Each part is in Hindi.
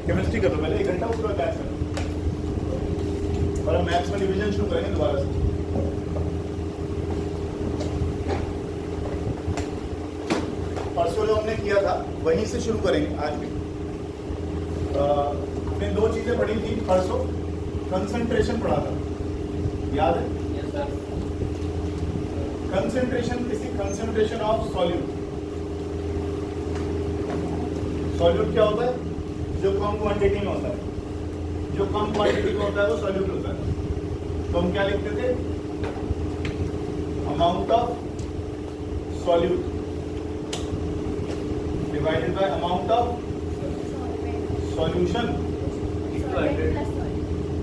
केमिस्ट्री कर लो पहले 1 घंटा, उसके बाद मैथ्स कर लो, और हम मैथ्स में डिवीजन शुरू करेंगे दोबारा से। परसों जो हमने किया था वहीं से शुरू करेंगे आज भी। हमने 2 चीजें पढ़ी थी परसों। कंसंट्रेशन पढ़ा था, याद है? कंसंट्रेशन किसी कंसंट्रेशन ऑफ सॉल्यूट। सॉल्यूट क्या होता है? जो कम क्वांटिटी में होता है, जो कम क्वांटिटी में होता है वो सॉल्यूट होता है। तो हम क्या लिखते थे? Amount of solute divided by amount of solution,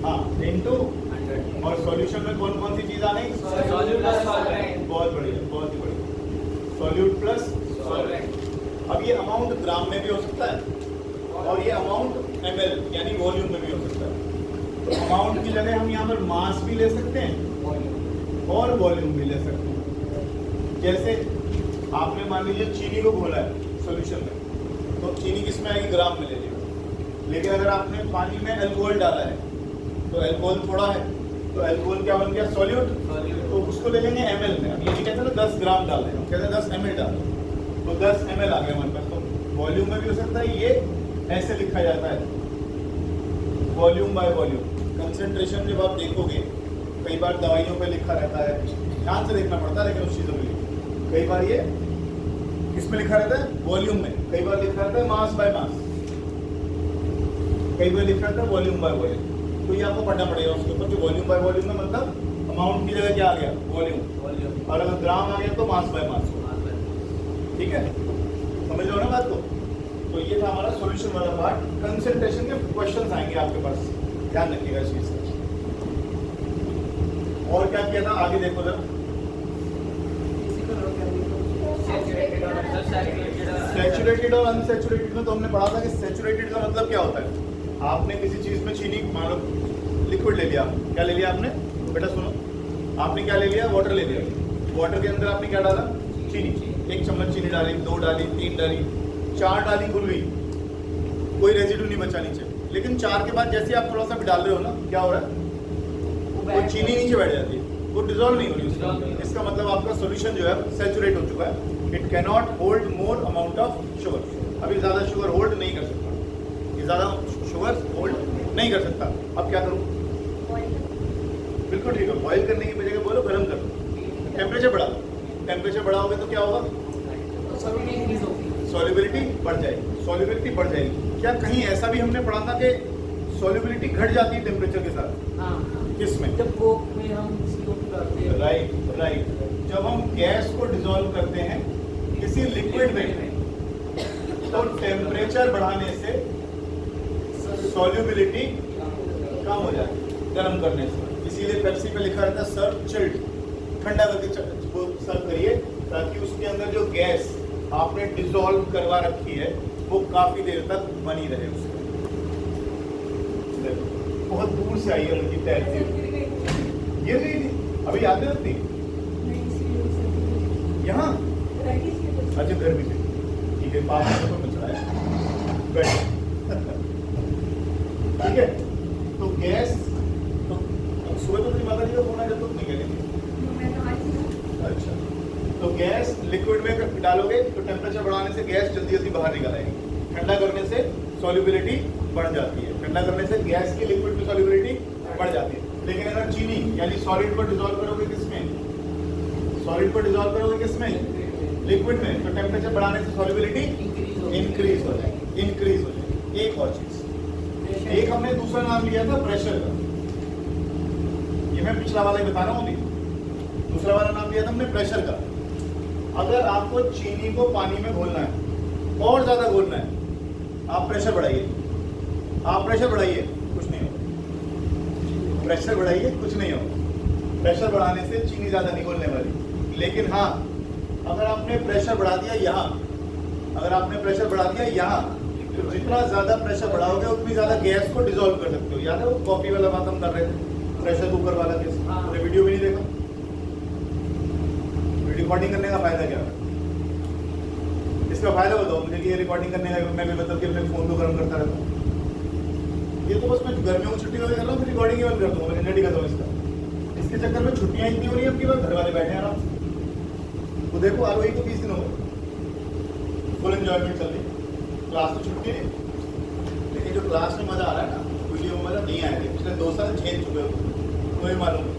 हाँ, इनटू, और सॉल्यूशन में कौन कौन सी चीज आ गई? Solute plus solvent. बहुत बढ़िया, बहुत ही बढ़िया। Solute plus solvent. अब ये अमाउंट ग्राम में भी हो सकता है और ये अमाउंट ml यानी वॉल्यूम में भी हो सकता है। तो अमाउंट की जगह हम यहाँ पर मास भी ले सकते हैं और वॉल्यूम भी ले सकते हैं। जैसे आपने मान लीजिए चीनी को घोला है सॉल्यूशन में, तो चीनी किस में आएगी? ग्राम में ले लीजिए। लेकिन अगर आपने पानी में अल्कोहल डाला है तो अल्कोहल थोड़ा है, तो अल्कोहल क्या बन गया? सॉल्यूट। तो उसको ले लेंगे ml में। अब ये नहीं कहते ना 10 ग्राम डाल रहे हैं, हम कहते हैं 10 ml डाल रहे हैं, तो 10 ml आ गया हमारे पास। तो वॉल्यूम में भी हो सकता है, ये ऐसे लिखा जाता है वॉल्यूम बाय वॉल्यूम। कंसंट्रेशन जब आप देखोगे, कई बार दवाइयों पे लिखा रहता है, ध्यान से देखना पड़ता है, लेकिन उस चीज़ों में कई बार ये किसमें लिखा रहता है? वॉल्यूम में। कई बार लिखा रहता है मास बाय मास, कई बार लिखा रहता है वॉल्यूम बाय वॉल्यूम। तो ये आपको पढ़ना पड़ेगा उसके ऊपर, जो वॉल्यूम बाय वॉल्यूम में मतलब अमाउंट की जगह क्या आ गया? वॉल्यूम। और अगर ग्राम आ गया तो मास बाय मास। ठीक है, समझ लो ना बात को। तो ये था हमारा सॉल्यूशन वाला पार्ट। कंसंट्रेशन के क्वेश्चंस आएंगे आपके पास, ध्यान रखिएगा इस चीज का। और क्या किया था आगे देखो जरा। सैचुरेटेड और अनसैचुरेटेड में तो हमने पढ़ा था कि सैचुरेटेड का मतलब क्या होता है? आपने किसी चीज में चीनी, मान लो लिक्विड ले लिया, क्या ले लिया आपने? बेटा सुनो, आपने क्या ले लिया? वाटर ले लिया। वाटर के अंदर आपने क्या डाला? चीनी। 1 चम्मच चीनी डाली, 2 डाली, 3 डाली, 4 डाली, घुल गई, कोई रेजिड्यू नहीं बचा नीचे। लेकिन 4 के बाद जैसे आप थोड़ा सा भी डाल रहे हो ना, क्या हो रहा है? वो चीनी नीचे बैठ जाती है, वो डिजोल्व नहीं हो रही। इसका मतलब आपका सोल्यूशन जो है सैचुरेट हो चुका है। It cannot hold more amount of sugar. अभी ज़्यादा शुगर होल्ड नहीं कर सकता, ये ज़्यादा शुगर होल्ड नहीं कर सकता। अब क्या करूँ? बिल्कुल ठीक है, बॉईल करने की बजाय बोलो गर्म कर दो, टेम्परेचर बढ़ा दो। टेम्परेचर बढ़ाओगे तो क्या होगा? सॉल्युबिलिटी बढ़ जाएगी, सॉल्युबिलिटी बढ़ जाएगी। क्या कहीं ऐसा भी हमने पढ़ा था कि सॉल्युबिलिटी घट जाती है टेम्परेचर के साथ? किसमें? जब कोक में हम CO2 डालते हैं। Right right. जब हम गैस को डिसॉल्व करते हैं किसी लिक्विड में, तो टेम्परेचर बढ़ाने से सॉल्युबिलिटी कम हो जाती है गर्म करने से। इसीलिए पेप्सी पे लिखा रहता है सर्व चिल्ड, ठंडा करके सर्व करिए, ताकि उसके अंदर जो गैस आपने डिसॉल्व करवा रखी है वो काफी देर तक बनी रहे उसमें। बहुत दूर से आई है लड़की तैरती हुई, गिर गई थी, अभी याद है उतनी? यहाँ अच्छा घर भी थी, ठीक है, पास में तो बच रहा है, बैठ। ठीक है, तो गैस तो सुबह तो माता जी का फोन आया जब तुम नहीं गए। अच्छा, तो गैस लिक्विड में डालोगे तो टेम्परेचर बढ़ाने से गैस जल्दी जल्दी बाहर निकल आएगी, ठंडा करने से सॉल्युबिलिटी बढ़ जाती है, ठंडा करने से गैस की लिक्विड में सॉल्युबिलिटी बढ़ जाती है। लेकिन अगर चीनी यानी सॉलिड को डिसॉल्व करोगे किसमें? सॉलिड को डिसॉल्व करोगे किसमें? लिक्विड में, तो टेम्परेचर बढ़ाने से सॉल्युबिलिटी इंक्रीज हो जाएगी, इंक्रीज हो जाएगी। एक और चीज, एक हमने दूसरा नाम लिया था प्रेशर का, ये मैं पिछला वाला ही बता रहा हूँ अभी। दूसरा वाला नाम लिया था हमने प्रेशर का। अगर आपको चीनी को पानी में घोलना है और ज्यादा घोलना है, आप प्रेशर बढ़ाइए, आप प्रेशर बढ़ाइए, कुछ नहीं होगा। प्रेशर बढ़ाइए, कुछ नहीं होगा। प्रेशर बढ़ाने से चीनी ज्यादा नहीं घुलने वाली। लेकिन हाँ, अगर आपने प्रेशर बढ़ा दिया यहाँ, अगर आपने प्रेशर बढ़ा दिया यहाँ, तो जितना ज्यादा प्रेशर बढ़ाओगे उतनी ज्यादा गैस को डिसॉल्व कर सकते हो। याद है वो कॉफी वाला बात हम कर रहे थे, प्रेशर कुकर वाला केस? आपने वीडियो भी नहीं देखा? रिकॉर्डिंग करने का फायदा क्या है? इसका फायदा बताओ मुझे कि ये रिकॉर्डिंग करने का मैं भी मतलब कि अपने फोन को गर्म करता रहता हूँ। ये तो बस मैं गर्मियों की छुट्टी वगैरह कर रहा हूँ, फिर रिकॉर्डिंग बंद कर दूंगा, मैं झंझट ही खत्म इसका। इसके चक्कर में छुट्टियां इतनी हो रही है अब की बार, घर वाले बैठे हैं आराम से। तो देखो आर को 20 दिन हो गए, फुल एंजॉयमेंट चल रही, क्लास तो छुट्टी नहीं, लेकिन जो क्लास में मजा आ रहा है ना, वीडियो में मजा नहीं आया। पिछले 2 साल झेल चुके हो, तुम्हें मालूम है।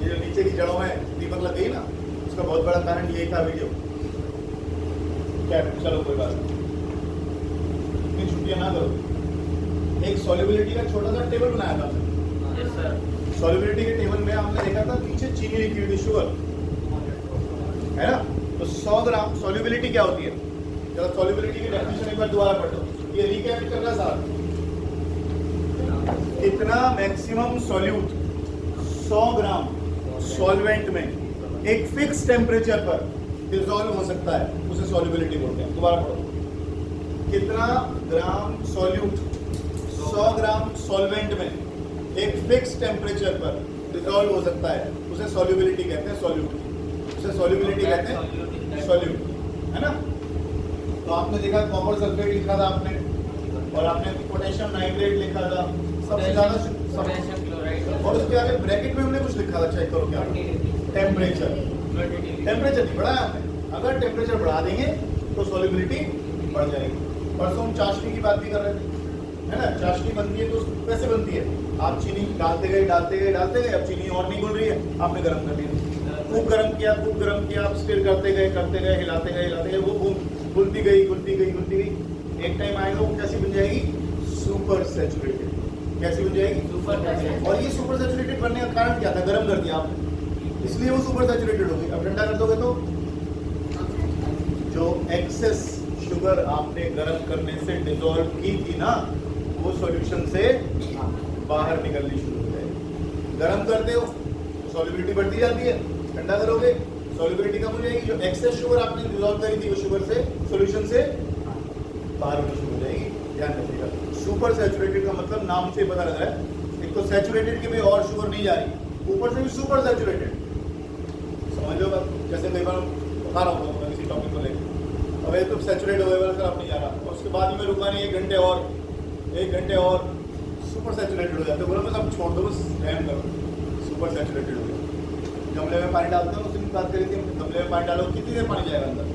ये जो नीचे की जड़ों में दीपक लग गई ना, उसका बहुत बड़ा कारण यही था वीडियो। क्या चलो कोई बात नहीं, इतनी छुट्टियां ना करो। एक सॉल्युबिलिटी का छोटा सा टेबल बनाया था हमने। Yes sir. सॉल्युबिलिटी के टेबल में हमने देखा था पीछे चीनी लिखी हुई थी, शुगर है ना। तो 100 ग्राम सॉल्युबिलिटी क्या होती है, चलो सॉल्युबिलिटी की डेफिनेशन एक बार दोबारा पढ़ लो, ये रिकैप करना सारा। कितना मैक्सिमम सॉल्यूट 100 ग्राम सॉल्वेंट में एक फिक्स टेम्परेचर पर डिसॉल्व हो सकता है, उसे सॉल्युबिलिटी बोलते हैं। दोबारा पढ़ो, कितना ग्राम सॉल्यूट 100 ग्राम सॉल्वेंट में एक फिक्स टेम्परेचर पर डिसॉल्व हो सकता है, उसे सॉल्युबिलिटी कहते हैं। सॉल्यूट, उसे सॉल्युबिलिटी कहते हैं, सॉल्यूट, है ना। तो आपने देखा कॉपर सल्फेट लिखा था आपने, और आपने पोटेशियम नाइट्रेट लिखा था, सबसे ज्यादा पोटेशियम क्लोराइड, और उसके आगे ब्रैकेट में हमने कुछ लिखा था, चेक करो क्या, टेम्परेचर। टेम्परेचर नहीं बढ़ाया हमने, अगर टेम्परेचर बढ़ा देंगे तो सॉल्युबिलिटी बढ़ जाएगी। परसों हम चाशनी की बात भी कर रहे थे, है ना। चाशनी बनती है तो कैसे बनती है, आप चीनी डालते गए डालते गए डालते गए, अब चीनी और नहीं घुल रही है, आपने गर्म कर दिया, खूब गर्म किया, खूब गर्म किया, आप स्टिर करते गए हिलाते गए, वो घुलती गई घुलती गई घुलती गई। एक टाइम आएगा वो कैसी बन जाएगी, सुपर सैचुरेटेड। कैसी बन जाएगी, सुपर सैचुरेटेड। और ये सुपर सैचुरेटेड बनने का कारण क्या था, गर्म कर दिया आपने, इसलिए वो सुपर सैचुरेटेड हो गई। अब ठंडा कर दोगे तो जो एक्सेस शुगर आपने गर्म करने से डिसॉल्व की थी ना, वो सॉल्यूशन से बाहर निकलनी शुरू हो जाएगी। गर्म करते हो तो सॉल्युबिलिटी बढ़ती जाती है, ठंडा करोगे सॉल्युबिलिटी कम हो जाएगी। जो एक्सेस शुगर आपने डिसॉल्व करी थी वो शुगर से सॉल्यूशन से बाहर होनी शुरू हो जाएगी। ध्यान रखिएगा, सुपर सैचुरेटेड का मतलब नाम से पता लग रहा है, एक तो सैचुरेटेड के में और शुगर नहीं जा रही, ऊपर से भी सुपर सैचुरेटेड। समझ लो बात, जैसे कई बार बता रहा हूँ किसी टॉपिक को लेकर, अब ये तो सैचुरेट हो गया सर, आप नहीं जा रहा, और उसके बाद में रुका नहीं, 1 घंटे और सुपर सैचुरेटेड हो जाते, बोलो बस अब छोड़ दो, बस रहम करो, सुपर सैचुरेटेड हो गया। गमले में पानी डालते हैं, उस दिन बात करी थी, गमले में पानी डालो, कितनी देर पानी जाएगा अंदर,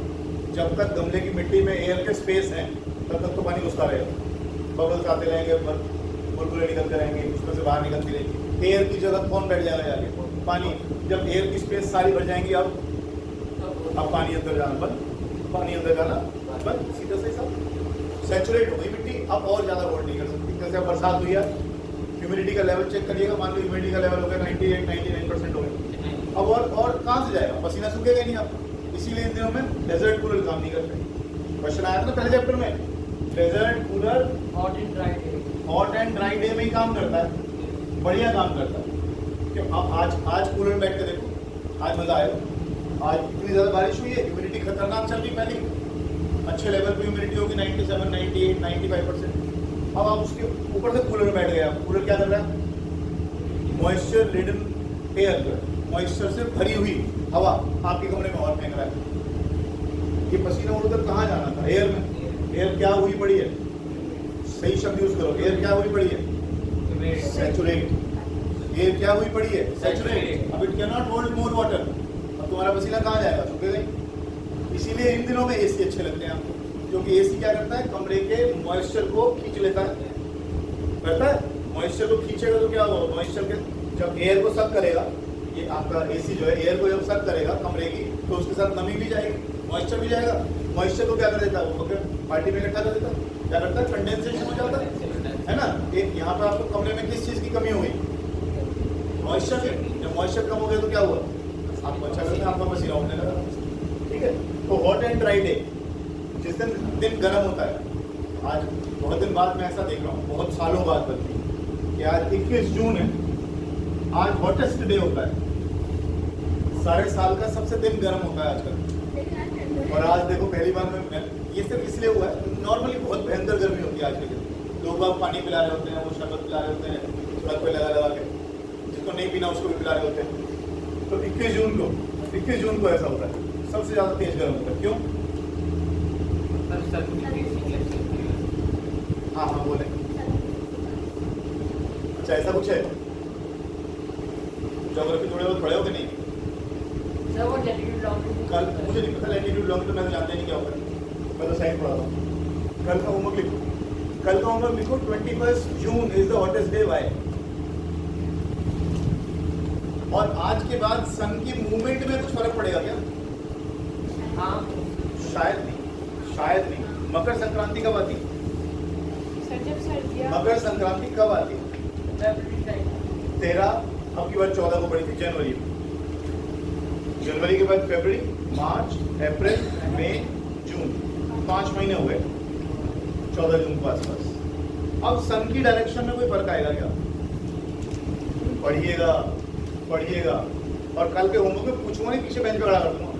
जब तक गमले की मिट्टी में एयर के स्पेस है तब तक तो पानी घुसता रहेगा, बबल्स आते रहेंगे, बुलबुलें निकलते रहेंगे, उसमें से बाहर निकलती रहेगी। एयर की जगह कौन बैठ जाएगा जाके, पानी। जब एयर की स्पेस सारी भर जाएंगी, अब पानी अंदर जाना बंद, पानी अंदर जाना बंद, सीधा से सब सैचुरेट हो गई मिट्टी, अब और ज़्यादा होल्ड नहीं कर सकती। जैसे अब बरसात हुई है, ह्यूमिडिटी का लेवल चेक करिएगा, मान लो ह्यूमिडिटी का लेवल हो गया 98-99% हो गया, अब और कहाँ से जाएगा, पसीना सूखेगा नहीं आपको। इसीलिए इन दिनों में डेजर्ट कूलर काम नहीं करते। क्वेश्चन आया था ना पहले चैप्टर में, desert cooler hot and dry day, hot and dry day में ही काम करता है, बढ़िया काम करता है। क्यों, आप आज कूलर में बैठ के देखो, आज मजा आएगा। आज इतनी ज़्यादा बारिश हुई है, ह्यूमिडिटी खतरनाक चल रही, पहले अच्छे लेवल पे ह्यूमिडिटी होगी 97, 98, 95%। अब आप उसके ऊपर से कूलर में बैठ गए, आप कूलर क्या कर रहा है, मॉइस्चर रिडन एयर, मॉइस्चर से भरी हुई हवा आपके कमरे में और फेंक रहा है। ये पसीना उड़कर कहाँ जाना था, एयर में। एयर क्या हुई पड़ी है, सही शब्द यूज करो, एयर क्या हुई पड़ी है, सैचुरेट। एयर क्या हुई पड़ी है, सैचुरेट। अब it can not hold more water, अब तुम्हारा पसीना कहाँ जाएगा, सूखेगा। इसीलिए इन दिनों में एसी अच्छे लगते हैं आपको, क्योंकि एसी क्या करता है, कमरे के मॉइस्चर को खींच लेता है, करता है। मॉइस्चर को खींचेगा तो क्या होगा, मॉइस्चर के जब एयर को सक करेगा, ये आपका एसी जो है एयर को जब सक करेगा कमरे की, तो उसके साथ नमी भी जाएगी, मॉइस्चर भी जाएगा। मॉइस्चर को क्या कर देता है, वो फिर पार्टी में इकट्ठा कर देता है, क्या करता है, कंडेंसेशन हो जाता है ना। एक यहाँ पर आपको कमरे में किस चीज़ की कमी हो गई, मॉइस्चर की। जब मॉइस्चर कम हो गया तो क्या हुआ, आपको अच्छा लगता है, आपका पसीना उठने लगा, ठीक है। तो हॉट एंड ड्राई डे, जिस दिन गर्म होता है, आज बहुत दिन बाद मैं ऐसा देख रहा हूँ, बहुत सालों बाद बल्कि, कि आज 21 जून है, आज हॉटेस्ट डे होता है, सारे साल का सबसे दिन गर्म होता है आजकल। और आज देखो पहली बार में, ये सिर्फ इसलिए हुआ है, नॉर्मली बहुत भयंकर गर्मी होती है आज के दिन, लोग आप पानी पिला रहे होते हैं, वो शरबत पिला रहे होते हैं, थोड़ा कोई लगा के, जिसको नहीं पीना उसको भी पिला रहे होते हैं। तो 21 जून को ऐसा होता है, सबसे ज़्यादा तेज गर्म होता है। क्यों, हाँ बोले, अच्छा ऐसा कुछ है? ज्योग्राफी थोड़े बहुत पढ़े हो कि नहीं? सर वो लैटिट्यूड लॉन्गिट्यूड कल मुझे नहीं पता लैटिट्यूड लॉन्गिट्यूड, तो मैं तो जानता ही नहीं क्या होता है, मैं तो साइंस पढ़ा था। कल का होमवर्क लिखो, कल का होमवर्क लिखो 21 June is the hottest day why. और आज के बाद सन की मूवमेंट में कुछ फर्क पड़ेगा क्या? हाँ शायद नहीं, शायद नहीं। मकर संक्रांति कब आती? मकर संक्रांति कब आती? फरवरी टाइम 13, अब की बार 14 को पड़ी थी, जनवरी में। जनवरी के बाद फरवरी, मार्च, अप्रैल, मई, जून, 5 महीने हुए 14 जून के आसपास। अब सन की डायरेक्शन में कोई फर्क आएगा क्या? पढ़िएगा पढ़िएगा। और कल के होमवर्क में पूछूंगा नहीं, पीछे बेंच पे खड़ा कर दूंगा।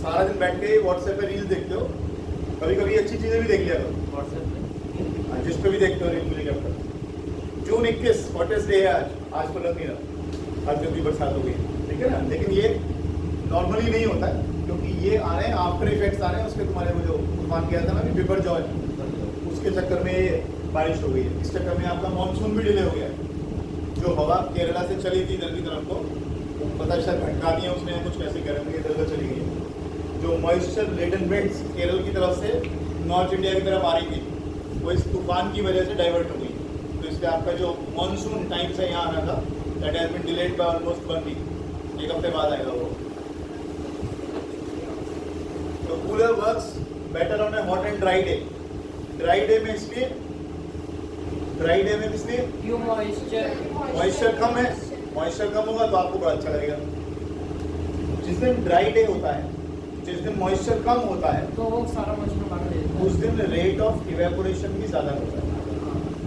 सारा दिन बैठ के व्हाट्सएप पे रील्स देखते हो, कभी कभी अच्छी चीजें भी देख लिया करो व्हाट्सएप पे। जिस पे भी देखते हो रील मुझे क्या पता। जून 21 हॉटेस्ट डे है आज, आज तो लग नहीं रहा, आज क्योंकि बरसात हो गई है, ठीक है ना। लेकिन ये नॉर्मली नहीं होता है, क्योंकि ये आ रहे हैं आफ्टर इफेक्ट्स आ रहे हैं उसके। तुम्हारे को जो तूफान किया था ना अभी बिपर जॉय, उसके चक्कर में ये बारिश हो गई है। इस चक्कर में आपका मानसून भी डिले हो गया है। जो हवा केरला से चली थी इधर की तरफ को, पता शायद भटका दिया उसने कुछ, कैसे कह रहे थे इधर चली गई है। जो मॉइस्चर लेडन बेल्ट्स केरल की तरफ से नॉर्थ इंडिया की तरफ आ रही थी, वो इस तूफान की वजह से डाइवर्ट हो गई। तो इसलिए आपका जो मानसून टाइम से यहाँ आना था, that has been delayed by almost 1 week, एक हफ्ते बाद आएगा वो। तो cooler works better on a hot and dry day. Dry day में इसलिए, ड्राई डे में इसलिए क्यों मॉइस्चर कम है, मॉइस्चर कम होगा तो आपको बड़ा अच्छा लगेगा। जिस दिन ड्राई डे होता है, जिस दिन मॉइस्चर कम होता है, तो वो सारा मॉइस्चर बाहर ले लेता है। उस दिन रेट ऑफ इवेपोरेशन भी ज़्यादा होता है,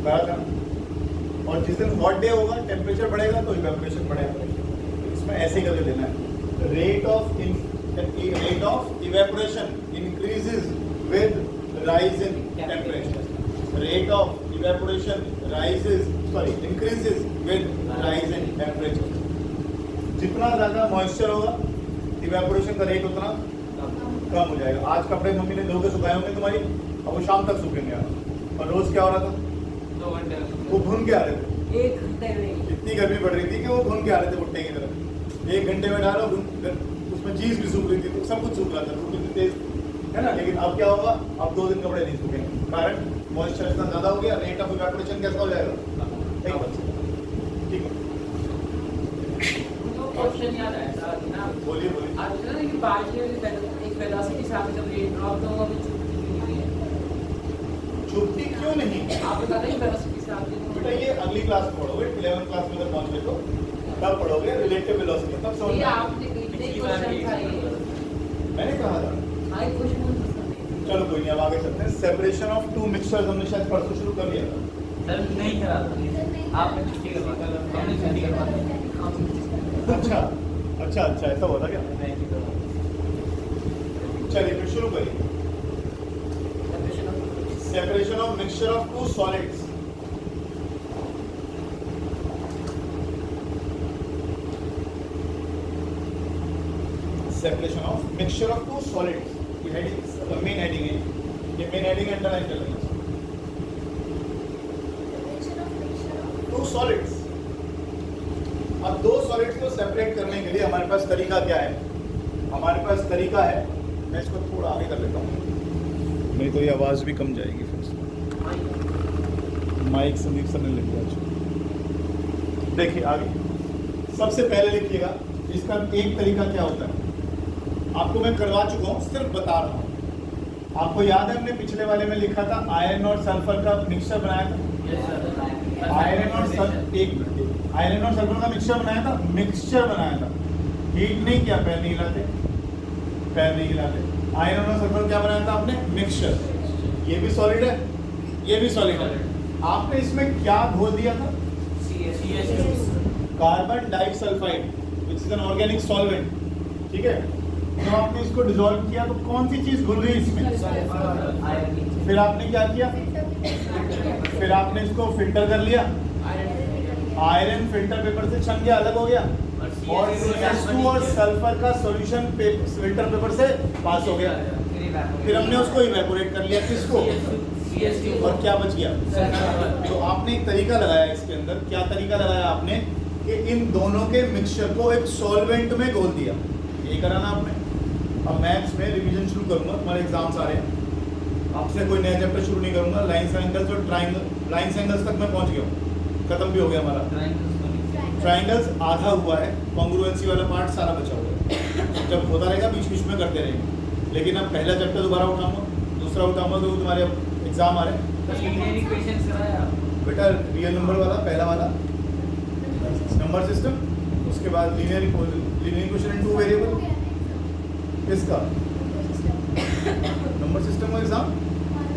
बराबर। और जिस दिन हॉट डे होगा, टेम्परेचर बढ़ेगा तो इवेपोरेशन बढ़ेगा। इसमें ऐसे ही करके देना है, rate of evaporation increases with rise in temperature, rate of evaporation increases with rise in temperature. जितना ज़्यादा मॉइस्चर होगा, इवेपोरेशन का रेट उतना कम हो जाएगा। आज कपड़े मम्मी ने धो के सुखाए होंगे तुम्हारी, अब वो शाम तक सूखेंगे। और रोज क्या हो रहा था? 2 घंटे वो भुन के आ रहे थे, 1 घंटे में। इतनी गर्मी पड़ रही थी कि वो भुन के आ रहे थे भुट्टे की तरफ। 1 घंटे में डालो, उसमें चीज भी सूख रही थी, तो सब कुछ सूख रहा था, धूप इतनी तेज है ना। लेकिन अब क्या होगा? अब 2 दिन कपड़े नहीं सूखेंगे, कारण मॉइस्चर इतना ज्यादा हो गया, रेट ऑफ इवेपोरेशन कैसा हो जाएगा? ठीक है, तो क्वेश्चन याद आया था ना, बोलिए बोलिए। आज ना कि बारिश में एक वेलोसिटी के साथ जब रेट ड्रॉप तो वो भी चुपती क्यों नहीं? आप बता रहे हैं वेलोसिटी के साथ बेटा ये अगली क्लास में पढ़ोगे, 11th क्लास में जब पहुंचोगे तो तब पढ़ोगे रिलेटिव वेलोसिटी, तब समझ ये में आएगा। आपने कितने क्वेश्चन था ये? मैंने कहा था। हाँ ये क्वेश्चन चलो कोई नहीं, अब आगे चलते हैं। सेपरेशन ऑफ टू मिक्सचर्स हमने शायद परसों शुरू कर लिया था। सर नहीं करा था आपने छुट्टी करवा था, हमने छुट्टी करवा था। अच्छा अच्छा अच्छा, ऐसा हुआ था क्या? चलिए फिर शुरू करिए। Separation of mixture of two solids. Separation of mixture of two solids, ये हेडिंग मेन हेडिंग है, ये मेन हेडिंग अंडरलाइन कर लेना। Two solids. अब 2 सॉलिड्स को सेपरेट करने के लिए हमारे पास तरीका क्या है? हमारे पास तरीका है, मैं इसको थोड़ा आगे कर लेता हूँ, नहीं तो ये आवाज़ भी कम जाएगी फिर से। माइक संदीप सर ने लिख दिया। देखिए आगे, सबसे पहले लिखिएगा इसका एक तरीका क्या होता है, आपको मैं करवा चुका हूँ, सिर्फ बता रहा हूँ। आपको याद है हमने पिछले वाले में लिखा था आयरन और सल्फर का मिक्सचर बनाया था। आयरन और सल्फर का मिक्सचर बनाया था, मिक्सचर बनाया था, हीट नहीं किया, पैर नहीं हिलाते, पैर नहीं हिलाते। आयरन और सल्फर क्या बनाया था आपने? मिक्सचर। ये भी सॉलिड है, ये भी सॉलिड है। आपने इसमें क्या घोल दिया था? Carbon disulphide, which is an organic solvent, ठीक है। तो आपने इसको डिसॉल्व किया तो कौन सी चीज घुल गई इसमें? फिर आपने क्या किया? फिर आपने इसको फिल्टर कर लिया, आयरन फिल्टर पेपर से छन गया, अलग हो गया, और CS2 और सल्फर का सॉल्यूशन फिल्टर पेपर से पास हो गया। फिर हमने उसको इवेपोरेट कर लिया, किसको? CST और क्या बच गया? सल्फर। तो आपने एक तरीका लगाया इसके अंदर, क्या तरीका लगाया आपने कि इन दोनों के मिक्सचर को एक सॉल्वेंट में घोल दिया। यही करा ना आपने। अब मैथ्स में रिवीजन शुरू करूंगा, तुम्हारे एग्जाम्स आ रहे हैं, आपसे कोई नया चैप्टर शुरू नहीं करूंगा। लाइन्स एंगल्स और लाइन्स एंगल्स तक मैं पहुंच गया हूँ, खत्म भी हो गया हमारा। ट्राइंगल्स आधा हुआ है, कॉन्ग्रुएंसी वाला पार्ट सारा बचा हुआ है, जब होता रहेगा बीच बीच में करते रहेंगे। लेकिन अब पहला चैप्टर दोबारा उठाऊंगा, दूसरा उठाऊंगा, तो तुम्हारे एग्जाम आ रहे हैं बेटा। रियल नंबर वाला पहला वाला नंबर सिस्टम, उसके बाद linear equation in two variable, किसका नंबर सिस्टम का एग्जाम।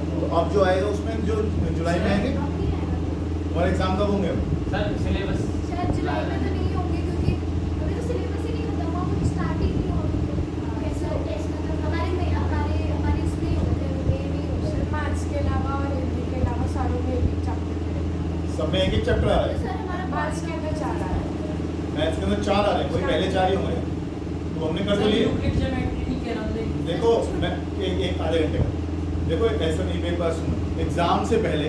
तो अब जो आएगा उसमें जो जुलाई में आएंगे, हमारे एग्जाम कब होंगे? सर सिलेबस शायद जुलाई में तो नहीं होंगे, क्योंकि अभी तो सिलेबस ही नहीं खत्म हुआ, कुछ स्टार्ट ही नहीं हुआ। कैसे टेस्ट मतलब हमारे इसमें ही होते हैं, ये नहीं होते। मैथ्स के अलावा और हिंदी के अलावा सारों में एक चैप्टर करेंगे। सब में एक एक चैप्टर आ रहा तो है। सर हमारा मैथ्स के अंदर 4 आ रहा है। मैथ्स के अंदर 4 आ रहे हैं, वही पहले 4 ही होंगे, तो हमने कर तो लिए। देखो मैं एक आधे घंटे का देखो, एक ऐसा नहीं, मेरे पास सुनो, एग्जाम से पहले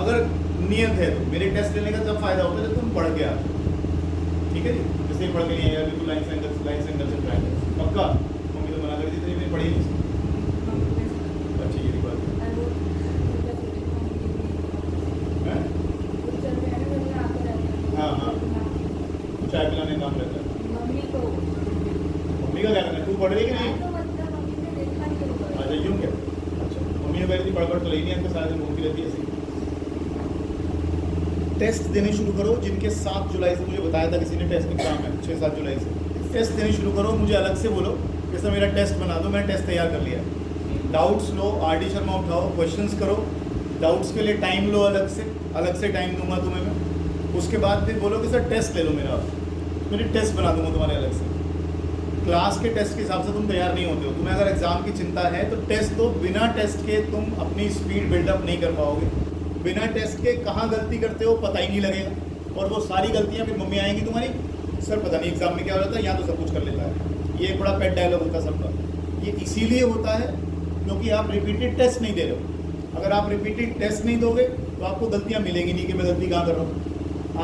अगर नियत है तो मेरे टेस्ट लेने का तब फायदा होता है जब तुम पढ़ के आ, ठीक है जी। जैसे पढ़ के लिए बिल्कुल लाइन एंगल से ट्रायंगल पक्का। मम्मी तो मना कर दी थी, मैंने पढ़ी नहीं। अच्छी ये बात है। हाँ हाँ, चाय पिलाने काम रहता है। मम्मी का क्या करना है, तू पढ़ रही कि नहीं? तो मतलब अभी मैं देखा नहीं होगा। अच्छा यूँ क्या? अच्छा मम्मी ने कह रही थी पढ़ तो लेनी है, आपको सारे दिन घूमती रहती है ऐसे। टेस्ट देने शुरू करो, जिनके 7 जुलाई से मुझे बताया था किसी ने टेस्ट एग्जाम है 6-7 जुलाई से, टेस्ट देने शुरू करो। मुझे अलग से बोलो कि सर मेरा टेस्ट बना दो, मैं टेस्ट तैयार कर लिया। डाउट्स लो, RD शर्मा उठाओ, क्वेश्चंस करो, डाउट्स के लिए टाइम लो, अलग से टाइम दूंगा तुम्हें मैं। उसके बाद फिर बोलो कि सर टेस्ट ले लो मेरा, मेरी टेस्ट बना दूंगा तुम्हारे अलग से। क्लास के टेस्ट के हिसाब से तुम तैयार नहीं होते हो। तुम्हें अगर एग्जाम की चिंता है तो टेस्ट दो, बिना टेस्ट के तुम अपनी स्पीड बिल्डअप नहीं कर पाओगे। बिना टेस्ट के कहाँ गलती करते हो पता ही नहीं लगेगा, और वो सारी गलतियाँ फिर मम्मी आएंगी तुम्हारी, सर पता नहीं एग्जाम में क्या हो जाता है, यहाँ तो सब कुछ कर लेता है। ये एक बड़ा पेट डायलॉग होता है सबका। ये इसीलिए होता है क्योंकि आप रिपीटेड टेस्ट नहीं दे रहे हो। अगर आप रिपीटेड टेस्ट नहीं दोगे तो आपको गलतियाँ मिलेंगी नहीं कि मैं गलती कहाँ कर रहा हूँ।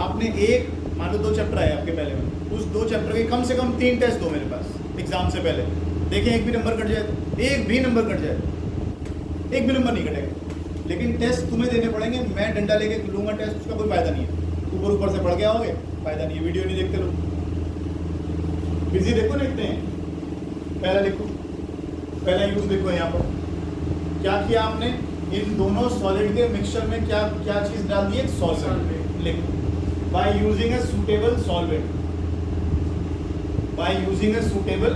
आपने एक मान लो 2 चैप्टर आए आपके पहले में, उस 2 चैप्टर के कम से कम 3 टेस्ट दो मेरे पास एग्जाम से पहले। देखें एक भी नंबर कट जाए तो, एक भी नंबर कट जाए, एक भी नंबर नहीं कटेगा। लेकिन टेस्ट तुम्हें देने पड़ेंगे, मैं डंडा लेके लूँगा टेस्ट, उसका कोई फायदा नहीं है। ऊपर से पढ़ के आओगे, फायदा नहीं है। वीडियो नहीं देखते लोग, बिजी देखो लिखते हैं। पहला लिखो, पहला यूज देखो यहाँ पर क्या किया आपने, इन दोनों सॉलिड के मिक्सचर में क्या क्या चीज डाल दी, एक सॉल्वेंट। लिखो by using a suitable solvent, by using a suitable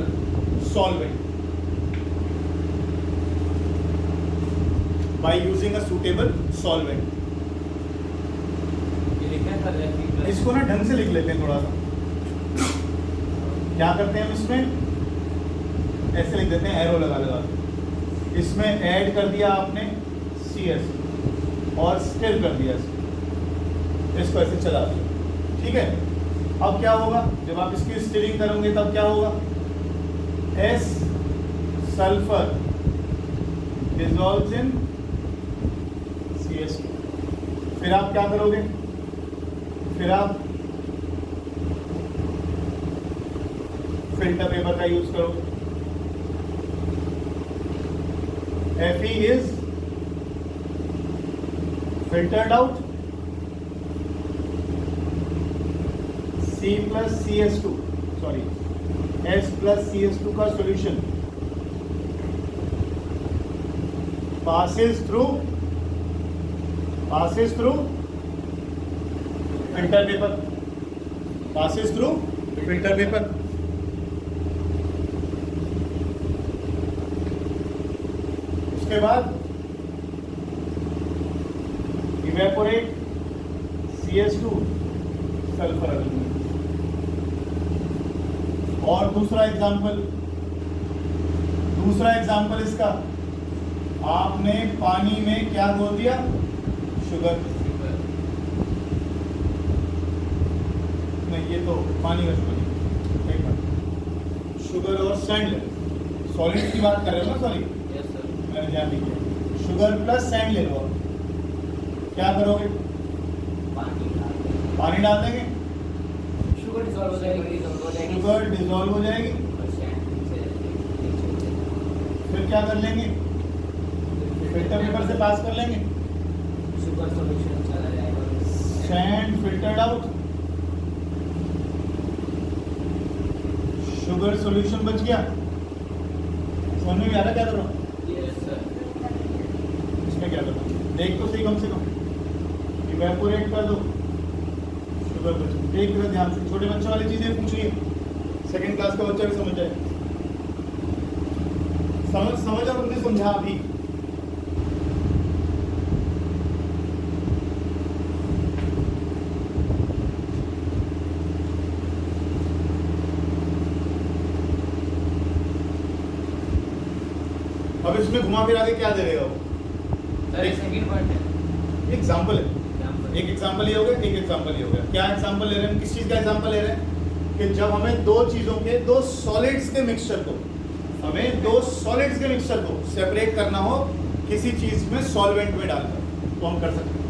solvent, by using a suitable solvent. इसको ना ढंग से लिख लेते हैं थोड़ा सा। क्या करते हैं हम इसमें, ऐसे लिख देते हैं एरो लगा लगा। इसमें ऐड कर दिया आपने CS और स्टिर कर दिया इसको ऐसे चला दिया, ठीक है। अब क्या होगा, जब आप इसकी स्टिरिंग करोगे तब क्या होगा, S सल्फर डिसॉल्व्स इन CS2। फिर आप क्या करोगे, फिर आप फिल्टर पेपर का यूज करो। Fe is filtered out, C plus CS2 sorry S plus CS2 का solution passes through filter paper, passes through filter paper। उसके बाद इवेपोरेट CS2 सल्फर एल्यूमिनियम। और दूसरा एग्जांपल इसका, आपने पानी में क्या घोल दिया, शुगर। नहीं ये तो पानी का शुगर नहीं, एक मिनट, शुगर और सैंड सॉलिड की बात कर रहे हो ना, सॉरी मैंने ध्यान नहीं किया। शुगर प्लस सैंड ले लो आप, क्या करोगे? पानी डाल देंगे, शुगर डिसॉल्व हो जाएगी, शुगर डिजोल्व हो जाएगी, फिर क्या कर लेंगे? फिल्टर पेपर से पास कर लेंगे, शुगर सॉल्यूशन चला जाएगा, sand filtered out, sugar solution बच गया। समझ में आ रहा क्या कर रहा हूँ? Yes sir. इसमें क्या करना, देख तो सही कम से कम, इवेपोरेट कर दो, शुगर बच गई। देख रहे ध्यान से, छोटे बच्चों वाली चीजें पूछिए, सेकंड क्लास का बच्चा भी समझ जाए, समझ और उन्हें समझा अभी। अब इसमें घुमा फिरा के क्या दे देगा वो? सर एक सेकंड पॉइंट है, एग्जाम्पल है, एक एग्जाम्पल ये हो गया, एक एग्जाम्पल ये हो गया। क्या एग्जाम्पल ले रहे हैं, किस चीज का एग्जाम्पल ले रहे हैं? कि जब हमें दो चीजों के, दो सॉलिड्स के मिक्सचर को, हमें दो सॉलिड्स के मिक्सचर को सेपरेट करना हो किसी चीज में सॉल्वेंट में डालकर, तो हम कर सकते हैं।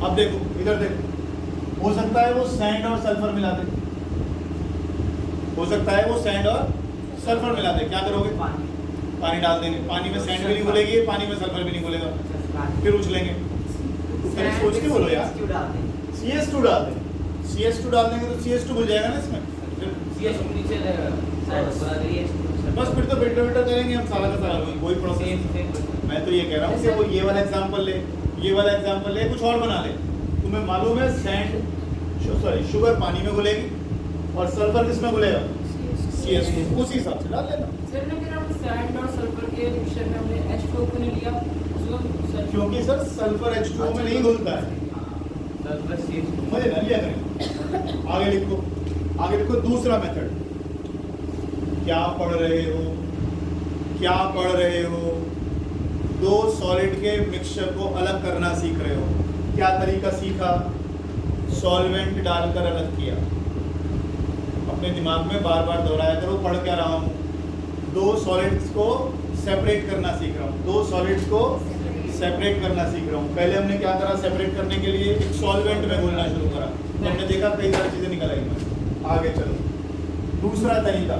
अब देखो इधर देखो, हो सकता है वो सैंड और सल्फर मिला दे, हो सकता है वो सैंड और सल्फर मिला दे, क्या करोगे? पानी डाल देंगे, पानी में सैंड भी नहीं घुलेगी, पानी में सल्फर भी नहीं घुलेगा, फिर उछलेंगे। तो सोच के बोलो यार, CS2 डाल दें, CS2 डाल देंगे तो CS2 घुल जाएगा ना इसमें, नीचे बस फिर तो फिल्टर करेंगे हम सारा का सारा, कोई प्रोसेस। मैं तो ये कह रहा हूँ कि वो ये वाला एग्जांपल ले, ये वाला एग्जांपल ले, कुछ और बना ले। तुम्हें मालूम है शुगर पानी में घुलेगी और सल्फर किसमें घुलेगा? CS2, उसी हिसाब से डाल लेना। सर लेकिन हम सैंड और सल्फर के मिक्सचर में हमने H2O को नहीं लिया, क्योंकि सर सल्फर H2O में नहीं घुलता है, मुझे ना लिया करें। आगे लिखो दूसरा मेथड। क्या पढ़ रहे हो? दो सॉलिड के मिक्सचर को अलग करना सीख रहे हो। क्या तरीका सीखा? सॉल्वेंट डालकर अलग किया। अपने दिमाग में बार बार दोहराया करो, पढ़ क्या रहा हूँ। दो सॉलिड्स को सेपरेट करना सीख रहा हूँ, दो सॉलिड्स को सेपरेट करना सीख रहा हूँ। पहले हमने क्या करा? सेपरेट करने के लिए एक सॉल्वेंट में घोलना शुरू करा, तो हमने देखा कई सारी चीजें निकल आई। आगे चलो, दूसरा तरीका।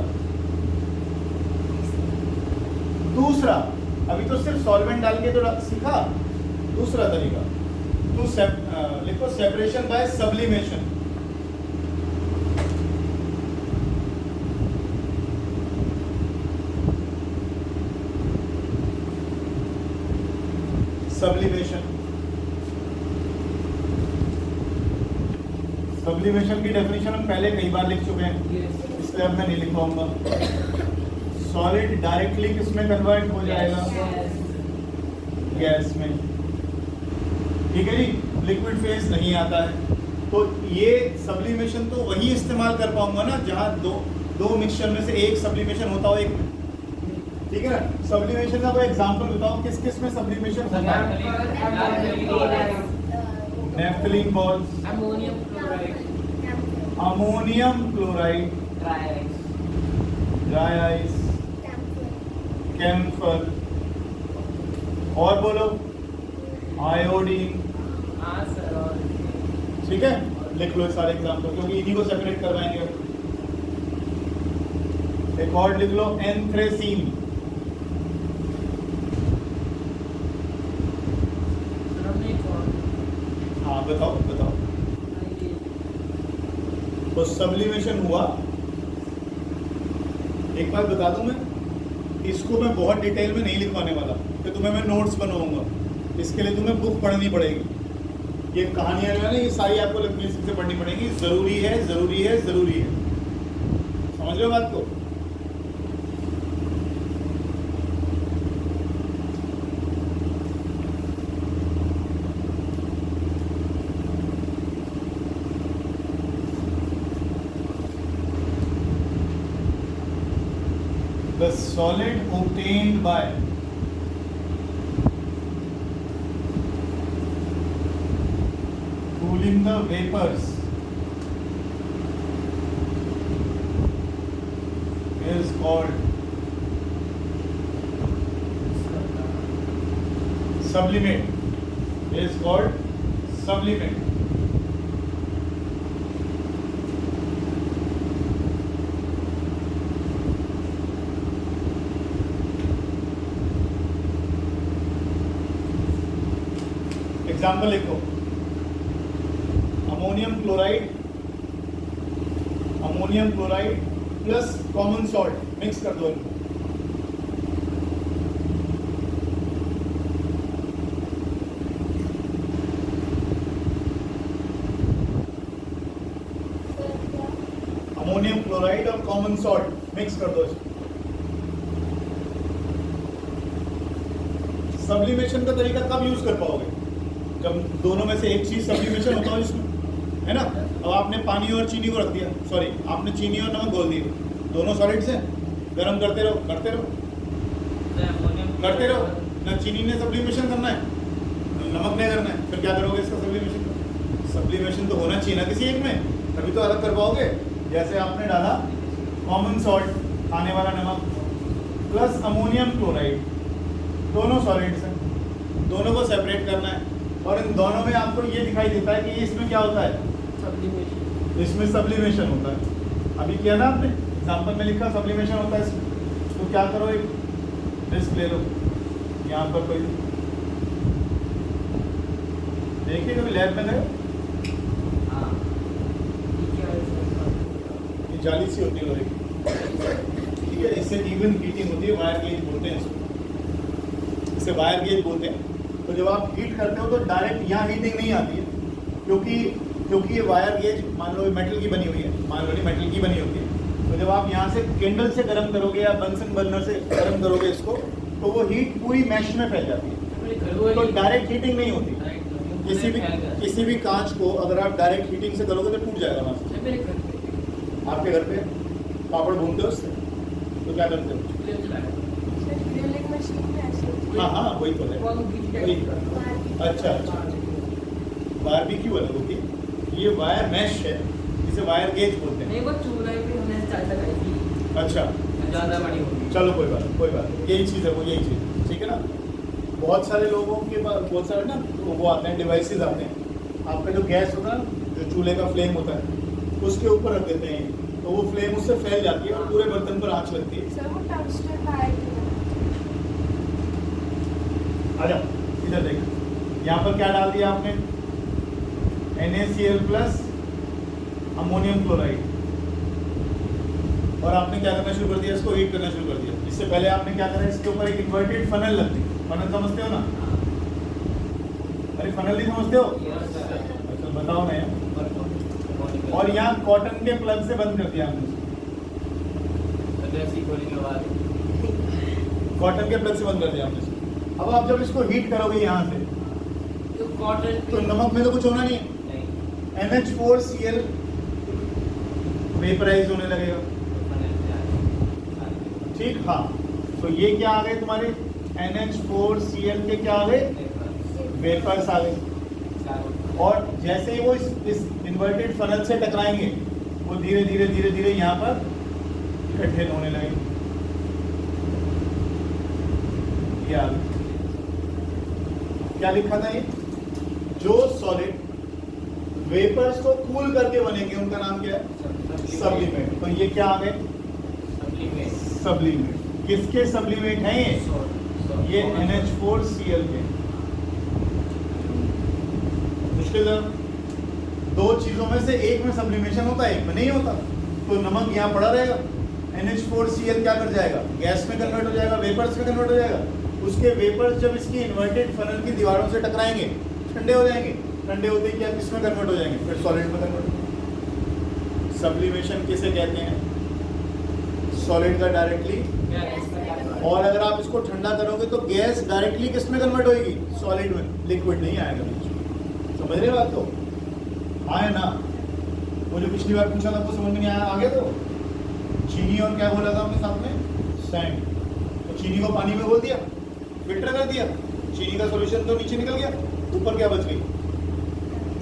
दूसरा, अभी तो सिर्फ सॉल्वेंट डाल के तो सीखा। दूसरा तरीका तो लिखो सेपरेशन बाय सब्लिमेशन। सब्लिमेशन की डेफिनेशन हम पहले कई बार लिख चुके हैं, इसलिए अब मैं नहीं लिख पाऊंगा। सॉलिड डायरेक्टली किसमें कन्वर्ट हो जाएगा? गैस में। ठीक है जी, लिक्विड फेज नहीं आता है, तो ये सब्लिमेशन तो वही इस्तेमाल कर पाऊंगा ना जहां दो मिक्सचर में से एक सब्लिमेशन होता हो एक में। ठीक है ना? सब्लिमेशन का कोई एग्जांपल बताओ, किस किस में सब्लिमेशन होता है? Naphthalene balls, ammonium chloride, dry ice, camphor, और बोलो आयोडीन। ठीक है, लिख लो सारे एग्जाम्पल, क्योंकि इन्हीं को सेपरेट करवाएंगे। एक और लिख लो, एंथ्रेसीन। हाँ बताओ। तो सब्लिमेशन हुआ। एक बात बता दूं, मैं इसको मैं बहुत डिटेल में नहीं लिखवाने वाला, कि तुम्हें मैं नोट्स बनवाऊंगा। इसके लिए तुम्हें बुक पढ़नी पड़ेगी। ये कहानियां जो है ना, ये सारी आपको लक्ष्मी से पढ़नी पड़ेगी। जरूरी है। समझ लो बात को। The solid obtained by cooling the vapors is called sublimate is called sublimate. Example लिखो, ammonium chloride plus common salt mix कर दो इनको। अमोनियम क्लोराइड और कॉमन सॉल्ट मिक्स कर दो इसको। सब्लिमेशन का तरीका कब यूज कर पाओगे? जब दोनों में से एक चीज सब्लिमेशन होता है इसमें, है ना। अब आपने पानी और चीनी को रख दिया, सॉरी आपने चीनी और नमक घोल दिए, दोनों सॉलिड्स हैं, गर्म करते रहो ना चीनी ने सब्लिमेशन करना है ना नमक ने करना है, फिर क्या करोगे इसका सब्लिमेशन? सब्लिमेशन तो होना चाहिए ना किसी एक में, तभी तो अलग कर पाओगे। जैसे आपने डाला कॉमन सॉल्ट खाने वाला नमक प्लस अमोनियम क्लोराइड, दोनों सॉलिड्स हैं, दोनों को सेपरेट करना है और इन दोनों में आपको ये दिखाई देता है कि इसमें क्या होता है? इसमें सब्लिमेशन होता है। अभी किया ना आपने, एग्जाम्पल में लिखा सब्लिमेशन होता है इसमें। तो क्या करो, एक रिस्क ले लो, यहाँ पर कोई देखिए कभी लैब में गए, ये जाली सी होती है लोहे की, ठीक है, इससे इवन हीटिंग होती है, वायर गेज बोलते हैं इसको, इसे वायर गेज बोलते हैं। तो जब आप हीट करते हो तो डायरेक्ट यहाँ हीटिंग नहीं आती है, क्योंकि ये वायर गेज मान लो मेटल की बनी हुई है, मान लो नहीं मेटल की बनी होती है। तो जब आप यहाँ से कैंडल से गर्म करोगे या बंसन बर्नर से गर्म करोगे इसको, तो वो हीट पूरी मैश में फैल जाती है, तो डायरेक्ट हीटिंग नहीं होती। किसी भी कांच को अगर आप डायरेक्ट हीटिंग से करोगे तो टूट जाएगा वहाँ से। आपके घर पे पापड़ भूनते हो उससे, तो क्या करते हो? ड्रिलिंग मशीन में ऐसे हाँ वही तो है, वही। अच्छा बारबेक्यू अलग होती है, ये वायर मैश है, इसे वायर गेज बोलते हैं। नहीं वो चूल्हे पे हमने चाचा खाई थी। अच्छा ज़्यादा बड़ी होगी। चलो कोई बात, यही चीज़ है वो, यही चीज़, ठीक है ना। बहुत सारे लोगों के पास बहुत सारे ना वो आते हैं, डिवाइसेस आते हैं, आपका जो गैस होता है, जो चूल्हे का फ्लेम होता है, उसके ऊपर रख देते हैं, तो वो फ्लेम उससे फैल जाती है और पूरे बर्तन पर आँच लगती है। सर वो टंगस्टन वायर की आजा इधर देखो, यहाँ पर क्या डाल दिया आपने? NaCl प्लस अमोनियम क्लोराइड, और आपने क्या करना शुरू कर दिया? इसको हीट करना शुरू कर दिया। इससे पहले आपने क्या करा? इसके ऊपर एक इन्वर्टेड फनल लगती है, फनल समझते हो ना? अरे फनल नहीं समझते हो? अच्छा बताओ ना यार। और यहाँ कॉटन के प्लग से बंद कर दिया हमने, कॉटन के प्लग से बंद कर दिया हमने। अब आप जब इसको हीट करोगे यहाँ से, तो नमक में तो कुछ होना नहीं है, NH4Cl वेपराइज होने लगेगा, ठीक। हाँ, तो ये क्या आ गए तुम्हारे? NH4Cl के क्या आ गए? वेपर्स आ गए। और जैसे ही वो इस इन्वर्टेड फनल से टकराएंगे, वो धीरे धीरे धीरे धीरे यहाँ पर इकट्ठे होने लगेंगे। ये आ गए। क्या लिखा था ये? जो सॉलिड वेपर्स को कूल करके बनेंगे उनका नाम क्या है? सब्लिमेट। तो ये क्या आ गए? सब्लिमेट। किसके सब्लिमेट हैं ये? NH4Cl के। मुश्किल है, दो चीजों में से एक में सब्लिमेशन होता है, एक में नहीं होता, तो नमक यहाँ पड़ा रहेगा, NH4Cl क्या कर जाएगा? गैस में कन्वर्ट हो जाएगा, वेपर्स में कन्वर्ट हो जाएगा। उसके वेपर्स जब इसकी इन्वर्टेड फनल की दीवारों से टकराएंगे, ठंडे हो जाएंगे, ठंडे होते ही क्या किसमें कन्वर्ट हो जाएंगे? फिर सॉलिड में कन्वर्ट। सब्लिमेशन किसे कहते हैं? सॉलिड का डायरेक्टली, और अगर आप इसको ठंडा करोगे तो गैस डायरेक्टली किस में कन्वर्ट होगी? सॉलिड में, लिक्विड नहीं आएगा बीच में। समझ रहे बात? तो हाँ है ना? वो जो पिछली बार पूछा था आपको समझ में नहीं आया? आगे तो चीनी और क्या बोला था हमने साथ में? सैंड। तो चीनी को पानी में घोल दिया, फिल्टर कर दिया, चीनी का सॉल्यूशन तो नीचे निकल गया, ऊपर क्या बच गई?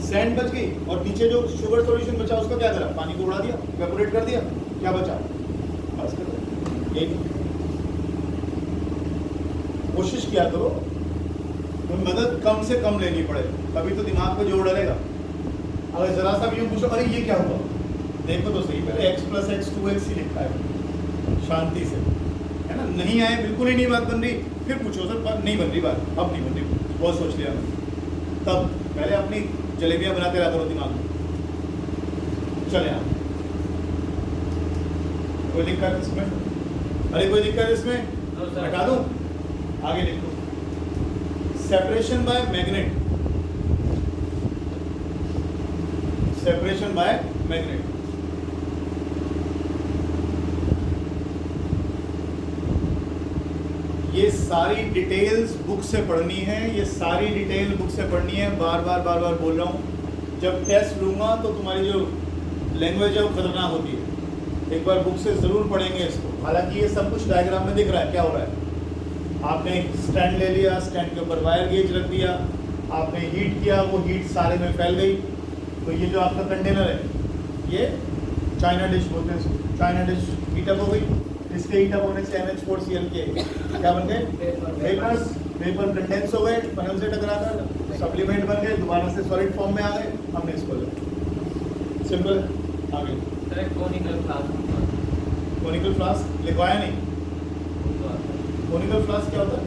सैंड बच गई, और नीचे जो शुगर सॉल्यूशन बचा उसका क्या करा? पानी को उड़ा दिया, इवेपोरेट कर दिया, क्या बचा? बस यही। कोशिश किया करो तो मदद कम से कम लेनी पड़े, तभी तो दिमाग पे जोर डलेगा। अगर जरा सा भी यूँ पूछो अरे ये क्या हुआ, देखो तो सही, पहले x + x 2x ही लिखा है शांति से, है ना। नहीं आए, बिल्कुल ही नहीं बात बन रही, फिर पूछो सर बात नहीं बन रही, बात अब नहीं बन रही, बहुत सोच लिया मैंने, तब पहले अपनी जलेबियाँ बनाते रहा करो दिमाग में। चले आप, कोई दिक्कत इसमें? अरे कोई दिक्कत इसमें? हटा दूँ, आगे लिखो। Separation by magnet, separation by magnet. ये सारी डिटेल्स बुक से पढ़नी है, ये सारी डिटेल बुक से पढ़नी है, बार बार बोल रहा हूँ। जब टेस्ट लूँगा तो तुम्हारी जो लैंग्वेज है वो खतरनाक होती है, एक बार बुक से ज़रूर पढ़ेंगे इसको। हालांकि ये सब कुछ डायग्राम में दिख रहा है क्या हो रहा है। आपने एक स्टैंड ले लिया, स्टैंड के ऊपर वायर गेज रख दिया, आपने हीट किया, वो हीट सारे में फैल गई, तो ये जो आपका कंटेनर है ये चाइना डिश बोलते हैं इसको, चाइना डिश हीटअप हो गई। इसके हीटअप होने से NH4Cl के क्या बन गए, वेपर्स, वेपर कंडेंस हो गए फनल से टकराकर, सप्लीमेंट बन गए, दोबारा से सॉलिड फॉर्म में आ गए, हमने इसको लिया, सिंपल। आगे कोनिकल फ्लास्क लिखवाया नहीं, कोनिकल फ्लास्क क्या होता है?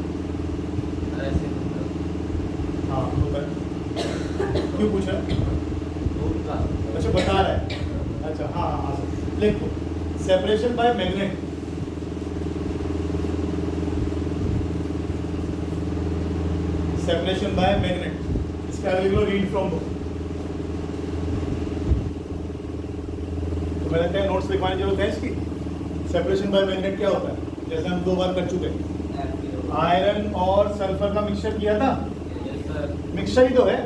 हाँ होता है, क्यों पूछ रहा है? अच्छा बता रहा है, अच्छा हाँ हाँ लिखो। Separation by magnet, separation by magnet, इसका आगे लिख लो रीड फ्रॉम बुक। तो मैं लगता है नोट्स लिखवाने की जरूरत है इसकी। सेपरेशन बाय मैग्नेट क्या होता है? जैसे हम 2 बार कर चुके हैं, आयरन और सल्फर का मिक्सचर किया था, मिक्सचर ही तो है,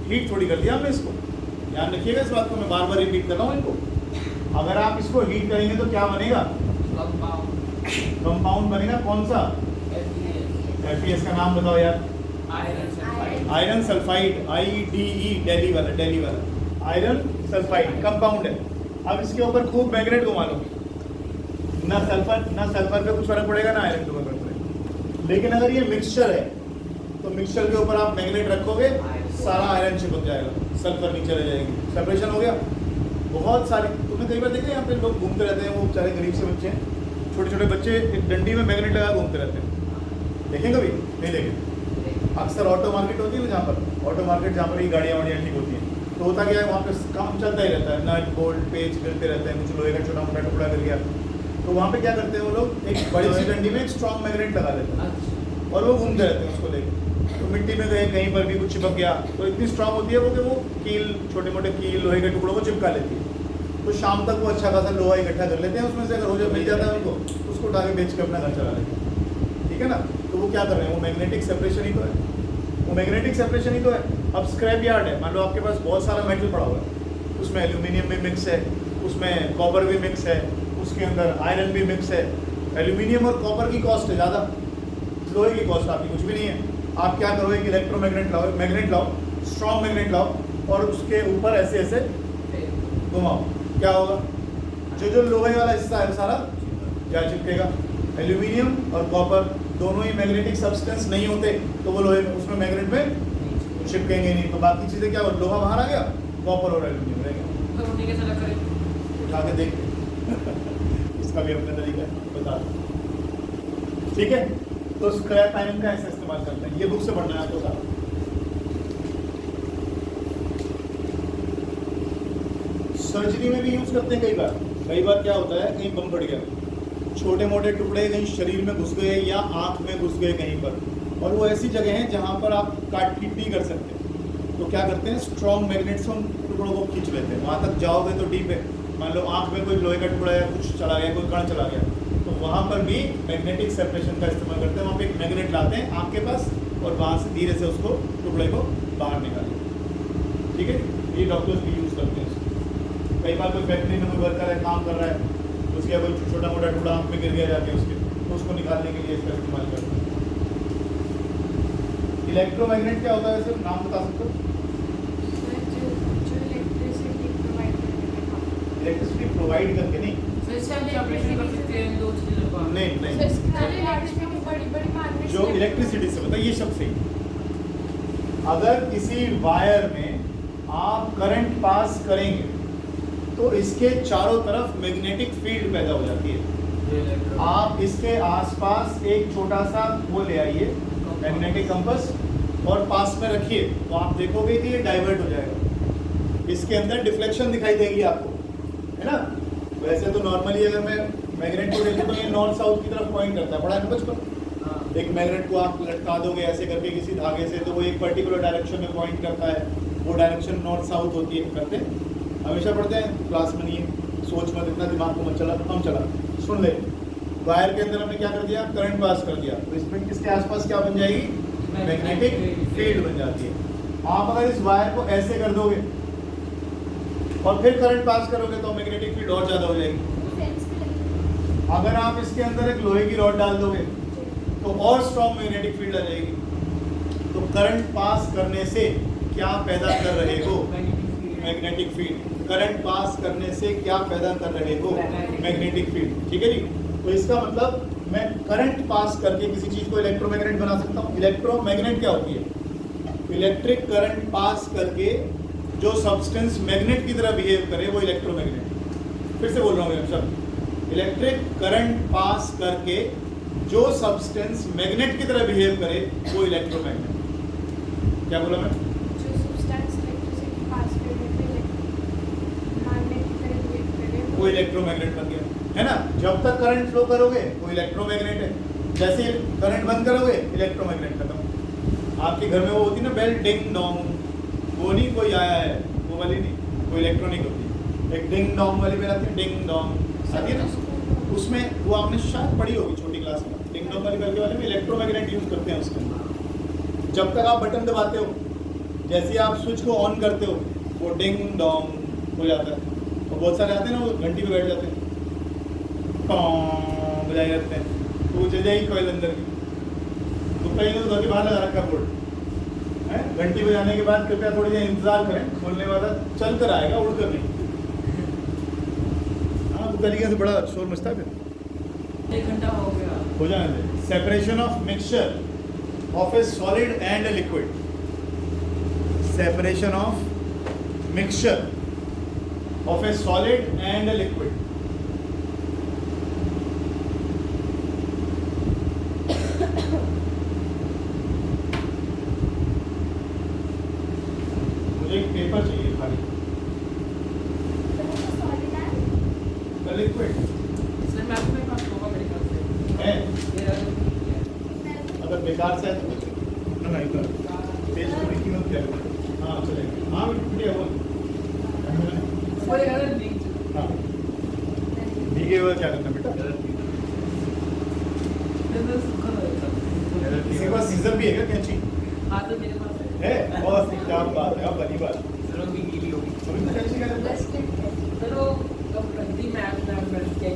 हीट थोड़ी कर दिया हमने इसको, ध्यान रखिएगा इस बात को, मैं बार बार रिपीट कर रहा हूँ इनको। अगर आप इसको हीट करेंगे तो क्या बनेगा? कंपाउंड बनेगा, कौन सा? FeS का नाम बताओ यार। आयरन सल्फाइड, IDE, दिल्ली वाला, दिल्ली वाला आयरन सल्फाइड कंपाउंड है। अब इसके ऊपर खूब मैग्नेट घुमा लो, ना सल्फर पे कुछ फर्क पड़ेगा ना आयरन पे फर्क पड़ेगा। लेकिन अगर ये मिक्सचर है तो मिक्सचर के ऊपर आप मैग्नेट रखोगे, सारा आयरन चिपक जाएगा, सल्फर नीचे रह जाएगी, सेपरेशन हो गया। बहुत सारे तुमने कई बार देखा यहाँ पे लोग घूमते रहते हैं, वो बेचारे गरीब से बच्चे हैं, छोटे छोटे बच्चे एक डंडी में मैग्नेट लगा घूमते रहते हैं, देखें कभी? नहीं देखें। अक्सर ऑटो मार्केट होती है ना, जहाँ पर ऑटो मार्केट, जहाँ पर ये गाड़ियाँ वाड़ियाँ ठीक होती हैं, तो होता क्या है वहाँ पे काम चलता ही रहता है, नट बोल्ट पेच गिरते रहते हैं, कुछ लोहे का छोटा मोटा टुकड़ा गिर गया, तो वहाँ पे क्या करते हैं वो लोग, एक बड़ी सी डंडी में एक स्ट्रॉन्ग मैग्नेट लगा देते हैं और वो घूमते रहते हैं उसको लेकर। तो मिट्टी में गए, कहीं पर भी कुछ चिपक गया, तो इतनी स्ट्रॉन्ग होती है वो कि वो कील, छोटे मोटे कील लोहे के टुकड़ों को चिपका लेती है। तो शाम तक वो अच्छा खासा लोहा इकट्ठा कर लेते हैं, उसमें से अगर हो जाए मिल जाता है उनको, उसको उठा के बेच के अपना घर चला लेते हैं, ठीक है ना। तो वो क्या कर रहे हैं, वो मैग्नेटिक सेपरेशन ही तो है, वो मैग्नेटिक सेपरेशन ही तो है। अब स्क्रैप यार्ड है, मान लो आपके पास बहुत सारा मेटल पड़ा हुआ है, उसमें एल्यूमिनियम भी मिक्स है, उसमें कॉपर भी मिक्स है, उसके अंदर आयरन भी मिक्स है। एल्यूमिनियम और कॉपर की कॉस्ट है ज़्यादा, लोहे की कॉस्ट आपकी कुछ भी नहीं है। आप क्या करो, एक इलेक्ट्रोमैग्नेट लाओ, मैग्नेट लाओ, स्ट्रॉन्ग मैग्नेट लाओ, और उसके ऊपर ऐसे ऐसे घुमाओ, क्या होगा? जो लोहे वाला हिस्सा है सारा क्या चिपकेगा? एल्यूमिनियम और कॉपर दोनों ही मैग्नेटिक सब्सटेंस नहीं होते, तो वो लोहे उसमें मैग्नेट में चिपकेंगे नहीं, तो बाकी चीज़ें क्या हो, लोहा बाहर आ गया, कॉपर और एल्यूमिनियम रह गया। उठा के देख इसका भी अपना तरीका है, बता दो, ठीक है। तो स्क्रैप आयरन का ऐसा इस्तेमाल करते हैं, ये बुक से पढ़ना है आपको सारा। सर्जरी में भी यूज करते हैं कई बार क्या होता है, कहीं बम फट गया, छोटे मोटे टुकड़े कहीं शरीर में घुस गए या आंख में घुस गए कहीं पर, और वो ऐसी जगह है जहाँ पर आप काट पीट नहीं कर सकते, तो क्या करते हैं, स्ट्रॉन्ग मैग्नेट से उन टुकड़ों को खींच लेते हैं। वहाँ तक जाओगे तो डीप है, मान लो आंख में कोई लोहे का टुकड़ा है, कुछ चला गया, कोई कण चला गया, तो वहाँ पर भी मैग्नेटिक सेपरेशन का इस्तेमाल करते हैं। वहाँ पे एक मैग्नेट लाते हैं आँख के पास और वहाँ से धीरे से उसको टुकड़े को बाहर निकालें, ठीक है। ये डॉक्टर्स भी यूज़ करते हैं इसको। कई बार कोई फैक्ट्री में कोई वर्कर है, काम कर रहा है, उसके कोई छोटा मोटा टुकड़ा आँख में गिर गया जाके उसके, तो उसको निकालने के लिए इसका इस्तेमाल करते हैं। इलेक्ट्रोमैग्नेट क्या होता है, वैसे नाम बता सकते हो? इलेक्ट्रिसिटी प्रोवाइड करके नहीं, नहीं जो इलेक्ट्रिसिटी से, बताइए ये शब्द सही, अगर किसी वायर में आप करंट पास करेंगे तो इसके चारों तरफ मैग्नेटिक फील्ड पैदा हो जाती है। आप इसके आसपास एक छोटा सा वो ले आइए मैग्नेटिक कंपास और पास में रखिए, तो आप देखोगे कि ये डाइवर्ट हो जाएगा, इसके अंदर डिफ्लेक्शन दिखाई देगी आपको, है ना। वैसे तो नॉर्मली अगर मैं मैग्नेट को देखूं तो ये नॉर्थ साउथ की तरफ पॉइंट करता है, पढ़ा है ना बचपन। एक मैग्नेट को आप लटका दोगे ऐसे करके किसी धागे से, तो वो एक पर्टिकुलर डायरेक्शन में पॉइंट करता है, वो डायरेक्शन नॉर्थ साउथ होती है। करते हैं, हमेशा पढ़ते हैं, क्लास में नहीं, सोच मत, इतना दिमाग को मत चला, हम चला। सुन ले, वायर के अंदर हमने क्या कर दिया, करंट पास कर दिया, तो इसमें किसके आसपास क्या बन जाएगी, मैग्नेटिक फील्ड बन जाती है। आप अगर इस वायर को ऐसे कर दोगे और फिर करंट पास करोगे तो मैग्नेटिक फील्ड और ज़्यादा हो जाएगी। अगर आप इसके अंदर एक लोहे की रॉड डाल दोगे तो और स्ट्रॉन्ग मैग्नेटिक फील्ड आ जाएगी। तो करंट पास करने से क्या पैदा कर रहे हो, मैग्नेटिक फील्ड। करंट पास करने से क्या पैदा कर रहे हो, मैग्नेटिक फील्ड। ठीक है जी। तो इसका मतलब मैं करंट पास करके किसी चीज़ को इलेक्ट्रोमैग्नेट बना सकता हूँ। इलेक्ट्रोमैग्नेट क्या होती है, इलेक्ट्रिक करंट पास करके जो सब्सटेंस मैग्नेट की तरह बिहेव करे वो इलेक्ट्रोमैग्नेट। फिर से बोल रहा हूँ सब, इलेक्ट्रिक करंट पास करके जो सब्सटेंस मैग्नेट की तरह बिहेव करे वो इलेक्ट्रोमैग्नेट। क्या बोला मैं, जो सब्सटेंस इलेक्ट्रिसिटी पास करने पे मैग्नेट की तरह बिहेव करे वो इलेक्ट्रोमैग्नेट बन गया, है ना। जब तक करंट फ्लो करोगे वो इलेक्ट्रोमैग्नेट है, जैसे करंट बंद करोगे इलेक्ट्रोमैग्नेट खत्म। आपके घर में वो होती है ना बेल, डिंग डोंग, वो नहीं कोई आया है, वो वाली नहीं, वो इलेक्ट्रॉनिक होती है। एक डिंग डोंग वाली बेल आती है, डिंग डोंग आती है ना, उसमें वो आपने शायद पढ़ी होगी छोटी क्लास में। डिंग डोंग वाली बेल के वाले में इलेक्ट्रोमैग्नेट यूज करते हैं उसके अंदर। जब तक आप बटन दबाते हो, जैसे आप स्विच को ऑन करते हो वो डिंग डोंग हो जाता है। और बहुत सारे आते हैं ना, वो घंटी पे बैठ जाते हैं, बजाए रहते हैं, तो वो चल जाएगी कोयल अंदर की। तो कहीं तो घर के बाहर लगा रखा बोर्ड है, घंटी बजाने के बाद कृपया थोड़ी देर इंतजार करें, खोलने वाला चल कर आएगा, उड़ कर नहीं। हाँ, वो तरीके से बड़ा शोर मचता है, फिर 1 घंटा हो गया, हो जाने दे। Separation of mixture of a solid and a liquid. Separation of mixture of a solid and a liquid. एक पेपर चाहिए खाली, द लिक्विड सर मैं अपने पास होगा मेरे ख्याल से है। मेरा अगर बेकार से है तो नहीं कर पेज को लिखी मत क्या करो। हाँ चलेगा, हाँ बढ़िया वो कोई गलत नहीं, हाँ भीगे हुआ क्या करना बेटा। तो सुखा होगा। किसी के पास सीजर भी है क्या, कैंची हाँ तो मेरे पास है? बहुत क्या बात है, बड़ी बात। चलो भी गीली होगी। अभी तो कैंची क्या करता है? चलो कब रखती मैं अपना क्या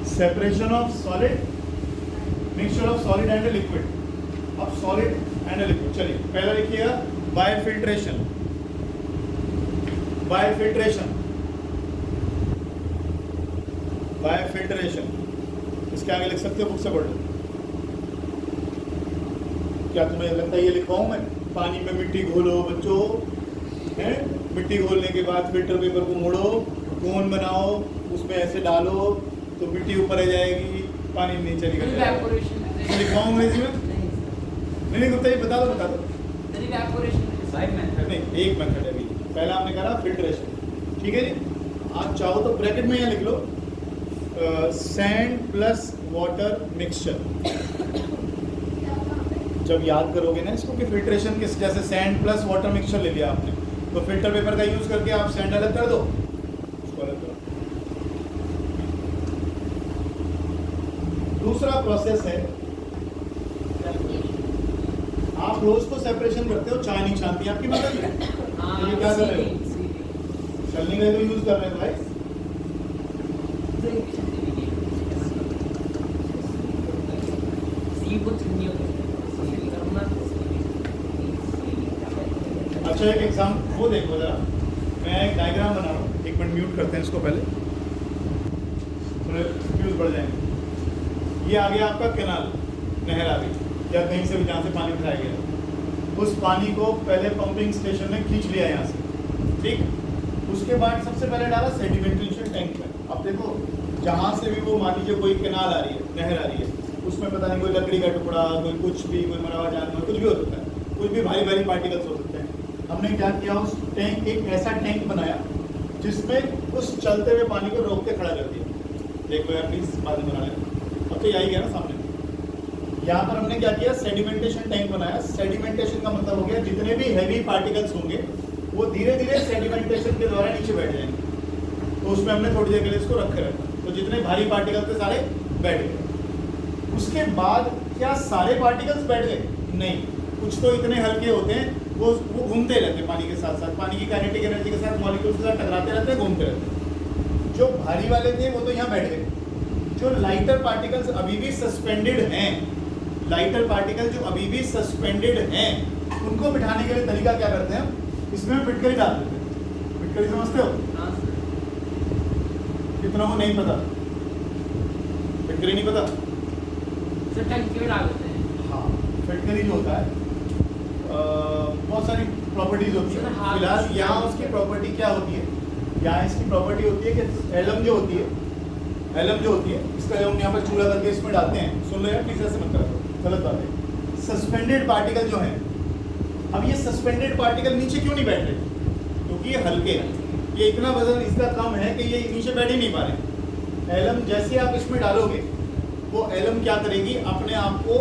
separation of solid, mixture of solid and liquid. अब सॉलिड एंड लिक्विड, चलिए पहला लिखिएगा बायोफिल्ट्रेशन। बायोफिल्ट्रेशन, बायोफिल्ट्रेशन, इसके आगे लिख सकते हो, बुक से पढ़ लो। क्या तुम्हें लगता है ये लिखवाऊं मैं, पानी में मिट्टी घोलो बच्चों, हैं? मिट्टी घोलने के बाद फिल्टर पेपर को मोड़ो, कोन बनाओ, उसमें ऐसे डालो तो मिट्टी ऊपर आ जाएगी, पानी नहीं चलेगा। इवैपोरेशन लिखवाऊं अंग्रेजी में? नहीं गुप्ता जी बता दो, बता दो। इवैपोरेशन नहीं, एक मेथड है अभी। पहला आपने कहा फिल्ट्रेशन, ठीक है जी। आप चाहो तो ब्रैकेट में यहाँ लिख लो सैंड प्लस वाटर मिक्सचर। जब याद करोगे ना इसको कि फिल्ट्रेशन किस, जैसे सैंड प्लस वाटर मिक्सचर ले लिया आपने, तो फिल्टर पेपर का यूज करके आप सैंड अलग कर दो, उसको अलग करो। दूसरा प्रोसेस है, आप रोज तो सेपरेशन करते हो, चाय नहीं छानती आपकी मदद में, ये क्या कर रहे हो, छलनी का तो यूज कर रहे हो भाई। अच्छा एक एग्जाम वो देखो जरा, मैं एक डायग्राम बना रहा हूँ, एक मिनट म्यूट करते हैं इसको पहले, थोड़े व्यूज बढ़ जाएंगे। ये आ गया आपका केनाल, नहर आ गई या कहीं से भी जहाँ से पानी उठाया गया, उस पानी को पहले पंपिंग स्टेशन ने खींच लिया यहाँ से, ठीक। उसके बाद सबसे पहले डाला सेडिमेंटेशन टैंक में। अब देखो जहाँ से भी वो मान लीजिए कोई केनाल आ रही है, नहर आ रही है, उसमें पता नहीं कोई लकड़ी का टुकड़ा, कोई कुछ भी, कोई मरा हुआ जानवर, कुछ भी हो सकता है, कुछ भी भारी भारी पार्टिकल्स हो सकते हैं। हमने क्या किया, उस टैंक, एक ऐसा टैंक बनाया जिसमें उस चलते हुए पानी को रोक के खड़ा कर दिया। देखो यार प्लीज बाद में बना लें, अब तो यही गया ना सामने। यहाँ पर हमने क्या किया, सेडिमेंटेशन टैंक बनाया। सेडिमेंटेशन का मतलब हो गया जितने भी हैवी पार्टिकल्स होंगे वो धीरे धीरे सेडिमेंटेशन के द्वारा नीचे बैठ जाएंगे। तो उसमें हमने थोड़ी देर के लिए इसको रखे रखा, तो जितने भारी पार्टिकल थे सारे बैठ गए। उसके बाद क्या सारे पार्टिकल्स बैठ गए? नहीं, कुछ तो इतने हल्के होते हैं वो घूमते रहते हैं पानी के साथ साथ, पानी की काइनेटिक एनर्जी के साथ मॉलिक्यूल्स के साथ टकराते रहते हैं, घूमते रहते हैं। जो भारी वाले थे वो तो यहाँ बैठ गए। जो लाइटर पार्टिकल्स अभी भी सस्पेंडेड हैं, लाइटर पार्टिकल जो अभी भी सस्पेंडेड हैं, उनको बिठाने के लिए तरीका क्या करते हैं, इसमें फिटकरी डाल देते हैं। फिटकरी समझते हो? कितना को नहीं पता, फिटकरी नहीं पता? टंकी में डाल देते हैं। हाँ, फिटकरी जो होता है बहुत सारी प्रॉपर्टीज होती है। फिलहाल यहाँ उसकी प्रॉपर्टी क्या होती है, यहाँ इसकी प्रॉपर्टी होती है कि एलम जो होती है, एलम जो होती है, इसका हम यहाँ पर चूड़ा करके इसमें डालते हैं। सुन लो यार प्लीज, ऐसे मत करो, गलत बात है। सस्पेंडेड पार्टिकल जो है, अब ये सस्पेंडेड पार्टिकल नीचे क्यों नहीं बैठ रहे? क्योंकि ये हल्के हैं, ये इतना वजन इसका कम है कि ये नीचे बैठ ही नहीं पा रहे। एलम जैसे आप इसमें डालोगे, वो एलम क्या करेगी, अपने आप को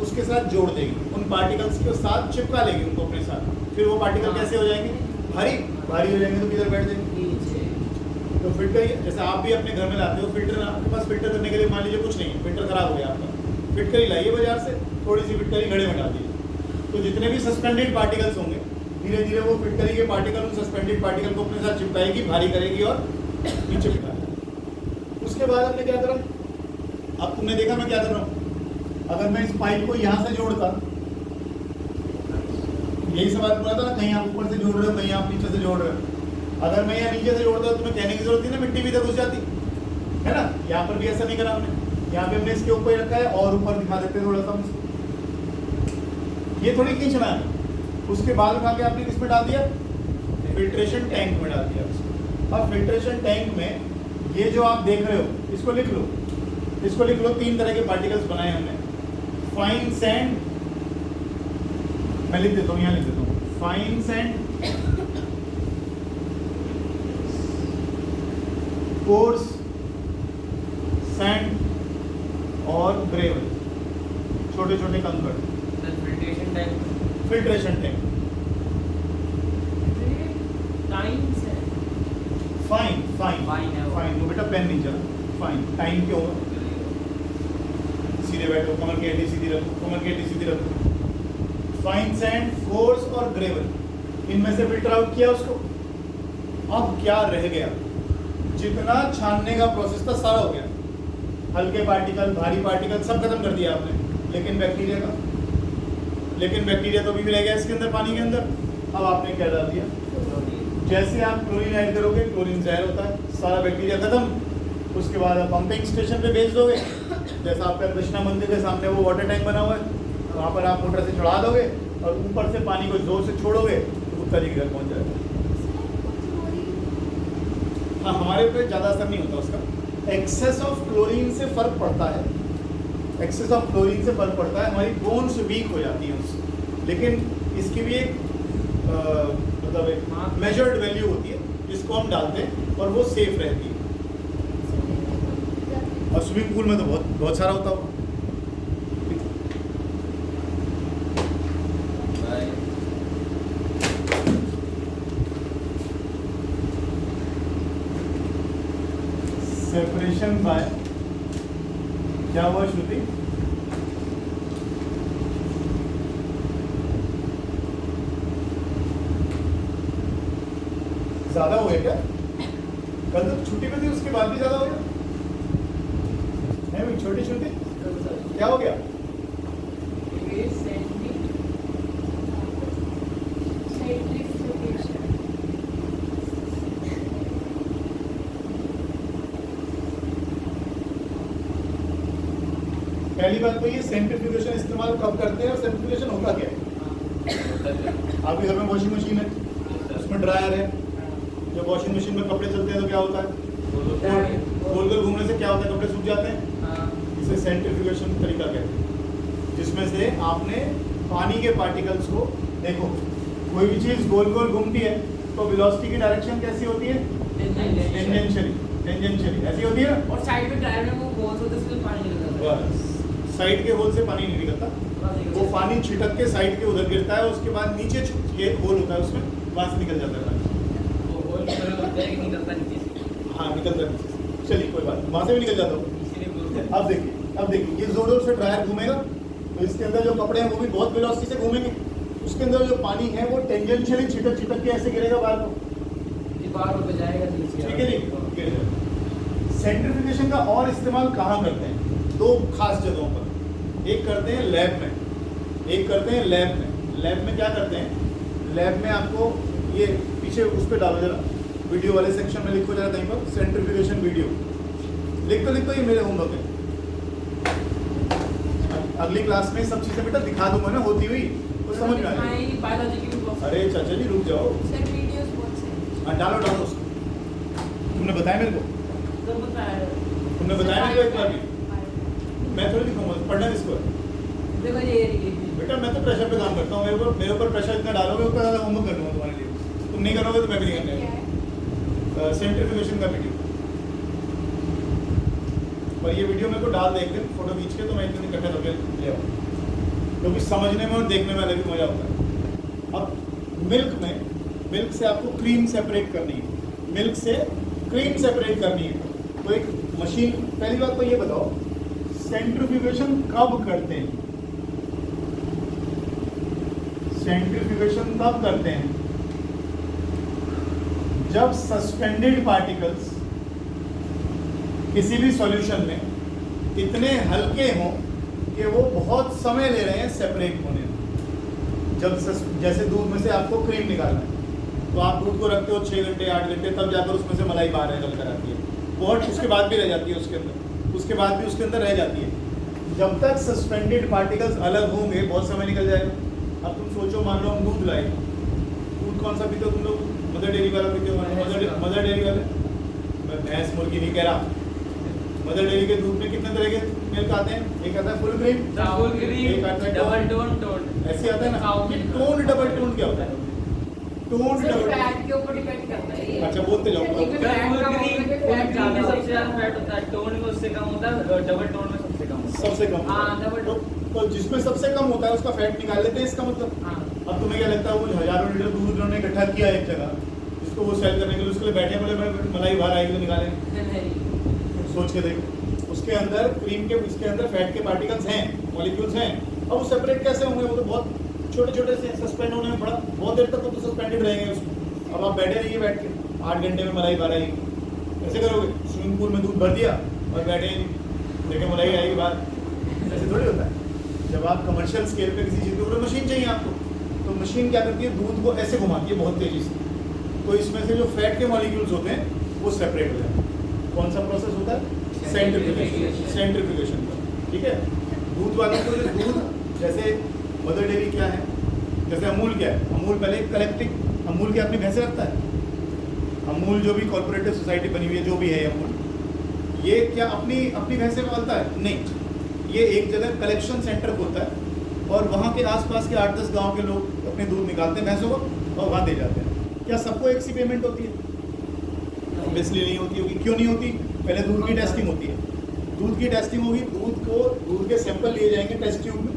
उसके साथ जोड़ देगी, उन पार्टिकल्स के साथ चिपका लेगी उनको अपने साथ। फिर वो पार्टिकल कैसे हो जाएंगे, भारी भारी हो जाएंगे, तो किधर बैठ जाएंगे? तो फिल्टर, जैसे आप भी अपने घर में लाते हो फिल्टर, आपके पास फिल्टर करने के लिए मान लीजिए कुछ नहीं है, फिल्टर खराब हो गया आपका, फिटकरी लाइए बाजार से, थोड़ी सी फिटकरी घड़े में डाल दीजिए, तो जितने भी सस्पेंडेड पार्टिकल्स होंगे धीरे धीरे वो फिटकरी के पार्टिकल उन सस्पेंडेड पार्टिकल को अपने साथ चिपकाएगी, भारी करेगी और नीचे बिठाएगी। उसके बाद हमने क्या करा, अब तुमने देखा मैं क्या कर रहा हूँ, अगर मैं इस पाइप को यहाँ से जोड़ता, यही सवाल पूरा था ना, कहीं आप ऊपर से जोड़ रहे हो, कहीं आप नीचे से जोड़ रहे हो। अगर मैं यहाँ नीचे से जोड़ता तो तुम्हें कहने की जरूरत थी ना, मिट्टी भी इधर घुस जाती है ना। यहाँ पर भी ऐसा नहीं करा हमने, यहाँ पे हमने इसके ऊपर ही रखा है और ऊपर दिखा देते हैं थोड़ा सा उसको, ये थोड़ी खींचना है। उसके बाद उठा के आपने किसमें डाल दिया, फिल्ट्रेशन टैंक में डाल दिया उसको। अब फिल्ट्रेशन टैंक में ये जो आप देख रहे हो, इसको लिख लो, इसको लिख लो। 3 तरह के पार्टिकल्स बनाए हमने, फाइन सैंड, मैं लिख देता हूँ, यहाँ लिख देता हूँ, फाइन सैंड, कोर्स सैंड और ग्रेवल, छोटे छोटे कंकड़। Filtration tank, filtration tank, time से फाइन फाइन फाइन है वो। फाइन, वो बेटा पेन नहीं चला, फाइन। टाइम क्यों? सीधे बैठो, कमर की हड्डी सीधी रखो, कमर की हड्डी सीधी रखो। फाइन सैंड, कोर्स और ग्रेवल, इनमें से फिल्टर आउट किया उसको। अब क्या रह गया, जितना छानने का प्रोसेस था सारा हो गया, हल्के पार्टिकल, भारी पार्टिकल सब खत्म कर दिया आपने, लेकिन बैक्टीरिया का, लेकिन बैक्टीरिया तो भी रह गया इसके अंदर, पानी के अंदर। अब आपने क्या डाल दिया, जैसे आप क्लोरीन ऐड करोगे, क्लोरीन जहर होता है, सारा बैक्टीरिया खत्म। उसके बाद आप पंपिंग स्टेशन पे भेज दोगे, जैसा आपका कृष्णा मंदिर के सामने वो वाटर टैंक बना हुआ है, वहाँ पर आप मोटर से चढ़ा दोगे और ऊपर से पानी को जोर से छोड़ोगे तो कुत्ता जी के घर पहुँच जाएगा। हाँ, हमारे ऊपर ज़्यादा असर नहीं होता उसका। एक्सेस ऑफ क्लोरीन से फर्क पड़ता है, एक्सेस ऑफ क्लोरीन से फर्क पड़ता है, हमारी बोन्स वीक हो जाती हैं उससे। लेकिन इसकी भी एक मतलब एक मेजर्ड वैल्यू होती है जिसको हम डालते हैं और वो सेफ रहती है। और स्विमिंग पूल में तो बहुत बहुत सारा होता होगा। सेपरेशन बाय क्या हुआ श्रुति? ज्यादा हो गया क्या? कल तो छुट्टी में थी, उसके बाद भी ज्यादा हो गया है भाई? छोटी छोटी क्या हो गया? सेंट्री पहली बात तो ये सेंट्रीफ्यूगेशन इस्तेमाल कब करते हैं और सेंट्रीफ्यूगेशन होता क्या है। आपके घर में वॉशिंग मशीन है, उसमें ड्रायर है, जब वॉशिंग मशीन में कपड़े चलते हैं तो क्या होता है, गोल गोल घूमने से क्या होता है, कपड़े सूख जाते हैं। इसे सेंट्रीफ्यूगेशन तरीका कहते हैं, जिसमें से आपने पानी के पार्टिकल्स को, देखो कोई भी चीज़ गोल गोल घूमती है तो वेलोसिटी की डायरेक्शन कैसी होती है, टेंजेंशियली ऐसी होती है ना। और साइड में ड्रायर में वो होल होते हैं, उसमें पानी निकलता है। साइड के होल से पानी नहीं निकलता, वो पानी छिटक के साइड के उधर गिरता है, उसके बाद नीचे एक होल होता है उसमें, वहाँ से निकल जाता है पानी। वो होल होता है कि निकलता नीचे से। हाँ निकलता है नीचे से। चलिए कोई बात, वहाँ से भी निकल जाता हो। इसीलिए बोलते हैं। अब देखिए ये जोर जोर से ड्रायर घूमेगा तो इसके अंदर जो कपड़े हैं वो भी बहुत वेलोसिटी से घूमेंगे, उसके अंदर जो पानी है वो टेंजेंशियली छिटक छिटक के ऐसे गिरेगा बाहर को, ये बाहर होकर जाएगा नीचे। ठीक है नहीं, गिर जाएगा। सेंट्रीफ्यूगेशन का और इस्तेमाल कहाँ करते हैं, दो खास जगहों पर, एक करते हैं लैब में, एक करते हैं लैब में। लैब में क्या करते हैं, लैब में आपको ये पीछे उस पर डालो जरा, वीडियो वाले सेक्शन में लिखो जरा कहीं पर, सेंट्रीफ्यूगेशन वीडियो लिख तो ये मेरे होमवर्क है। अगली क्लास में सब चीजें बेटा दिखा दूंगा ना होती हुई, तो समझ में आएगी। बायोलॉजी की भी बहुत। अरे चाचा जी रुक जाओ, सर वीडियोस बहुत से। हाँ डालो उसको। तुमने बताया मेरे को, तो बताया तुमने बताया मेरे को एक बार भी, मैं थोड़ी दिखाऊंगा, पढ़ना किसको है देखो ये बेटा। मैं तो प्रेशर पे काम करता हूँ, मेरे ऊपर प्रेशर इतना डालोगे उतना ज़्यादा होमवर्क कर दूंगा तुम्हारे लिए, तुम नहीं करोगे तो मैं भी नहीं करने। सेंट्रीफ्यूगेशन का वीडियो, और ये वीडियो मेरे को डाल दे एक दिन फोटो खींच के, तो मैं एक दिन इकट्ठा करके ले आऊँ, क्योंकि समझने में और देखने में अलग ही मजा होता है। अब मिल्क से आपको क्रीम सेपरेट करनी है, मिल्क से क्रीम सेपरेट करनी है, तो एक मशीन, पहली बात तो ये बताओ सेंट्रीफ्यूगेशन कब करते हैं, सेंट्रीफ्यूगेशन कब करते हैं, जब सस्पेंडेड पार्टिकल्स किसी भी सॉल्यूशन में इतने हल्के हों कि वो बहुत समय ले रहे हैं सेपरेट होने में। जब जैसे दूध में से आपको क्रीम निकालना है तो आप दूध को रखते हो 6 घंटे 8 घंटे, तब जाकर उसमें से मलाई बाहर निकल कर आती है, बहुत उसके बाद भी रह जाती है उसके अंदर, उसके बाद भी उसके अंदर रह जाती है। जब तक सस्पेंडेड पार्टिकल्स अलग होंगे बहुत समय निकल जाएगा। अब तुम सोचो, मान लो हम दूध लाए, दूध कौन सा पीते हो तुम लोग, मदर डेयरी वाला पीते हो, मदर डेयरी वाले, मैं भैंस मुर्गी नहीं कह रहा, मदर डेयरी के दूध में कितने तरह के मिल्क आते हैं, एक आता है फुल क्रीम, एक आता है डबल टोन, ऐसे आता है ना। टोन डबल टोन क्या होता है, टोन डबल, फैट के ऊपर डिपेंड करता है ये। अच्छा बोलते जाओ। सबसे ज्यादा फैट होता है, टोन में उससे कम होता है, डबल टोन में सबसे कम होता है। सबसे कम, हाँ डबल टोन। तो जिसमें सबसे कम होता है उसका फैट निकाल लेते हैं, इसका मतलब। हाँ। अब तुम्हें क्या लगता है वो हजारों लीटर दूध उन्होंने इकट्ठा किया एक जगह, जिसको वो सेल करने के लिए, उसके लिए बैठे बोले मलाई बाहर आएगी तो निकालेंगे, सोच के देखो। उसके अंदर क्रीम के, इसके अंदर फैट के पार्टिकल्स हैं, मॉलिक्यूल्स हैं, अब वो सेपरेट कैसे होंगे, वो तो बहुत छोटे छोटे से सस्पेंड होने में बड़ा बहुत देर तक तो सस्पेंडेड रहेंगे उसमें। अब आप बैठे रहिए, बैठ के 8 घंटे में मलाई बाहर आएगी, कैसे करोगे, स्विमिंग पूल में दूध भर दिया और बैठे देखें मलाई आएगी बाहर, ऐसे थोड़ी होता है। जब आप कमर्शियल स्केल पे किसी चीज़ के ऊपर मशीन चाहिए आपको, तो मशीन क्या करती है, दूध को ऐसे घुमाती है बहुत तेज़ी से, तो इसमें से जो फैट के मॉलिक्यूल्स होते हैं वो सेपरेट हो जाते हैं। कौन सा प्रोसेस होता है, सेंट्रीफ्यूगेशन का, ठीक है। दूध वाले को दूध, जैसे मदर डेयरी क्या है, जैसे अमूल क्या है, अमूल पहले कलेक्टिंग, अमूल क्या अपनी भैंसे रखता है, अमूल जो भी कॉर्पोरेटिव सोसाइटी बनी हुई है जो भी है अमूल, ये क्या अपनी भैंसे पालता है, नहीं, ये एक जगह कलेक्शन सेंटर होता है और वहाँ के आसपास के 8-10 गांव के लोग अपने दूध निकालते हैं भैंसों को और वहाँ दे जाते हैं। क्या सबको एक सी पेमेंट होती है, ऑब्वियसली नहीं होती होगी, क्यों नहीं होती, पहले दूध की टेस्टिंग होती है, दूध की टेस्टिंग होगी, दूध के सैंपल लिए जाएंगे टेस्ट ट्यूब में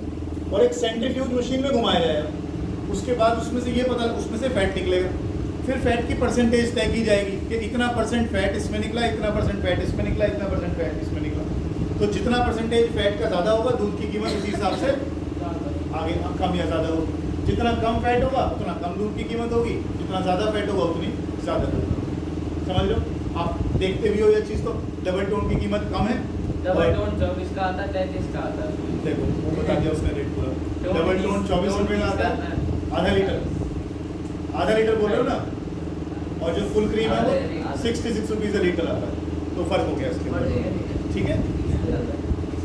और एक सेंट्रीफ्यूज मशीन में घुमाया जाएगा, उसके बाद उसमें से ये पता, उसमें से फैट निकलेगा, फिर फैट की परसेंटेज तय की जाएगी कि इतना % फैट इसमें निकला, इतना % फैट इसमें निकला, इतना % फैट इसमें निकला, तो जितना % फैट का ज़्यादा होगा दूध की कीमत उसी हिसाब से आगे कम या ज़्यादा होगी, जितना कम फैट होगा उतना कम दूध की कीमत होगी, जितना ज़्यादा फैट होगा उतनी ज़्यादा दूध, समझ लो। आप देखते भी हो ये चीज़, तो डबल टोन की कीमत कम है, डबल टोन 24 का आता है, 33 का आता है, देखो वो बता दिया उसने रेट पूरा, डबल टोन 24 रुपये का आता है, आधा लीटर बोल रहे हो ना, और जो फुल क्रीम है वो 66 रुपीज़ लीटर आता है, तो फर्क हो गया इसके, ठीक है,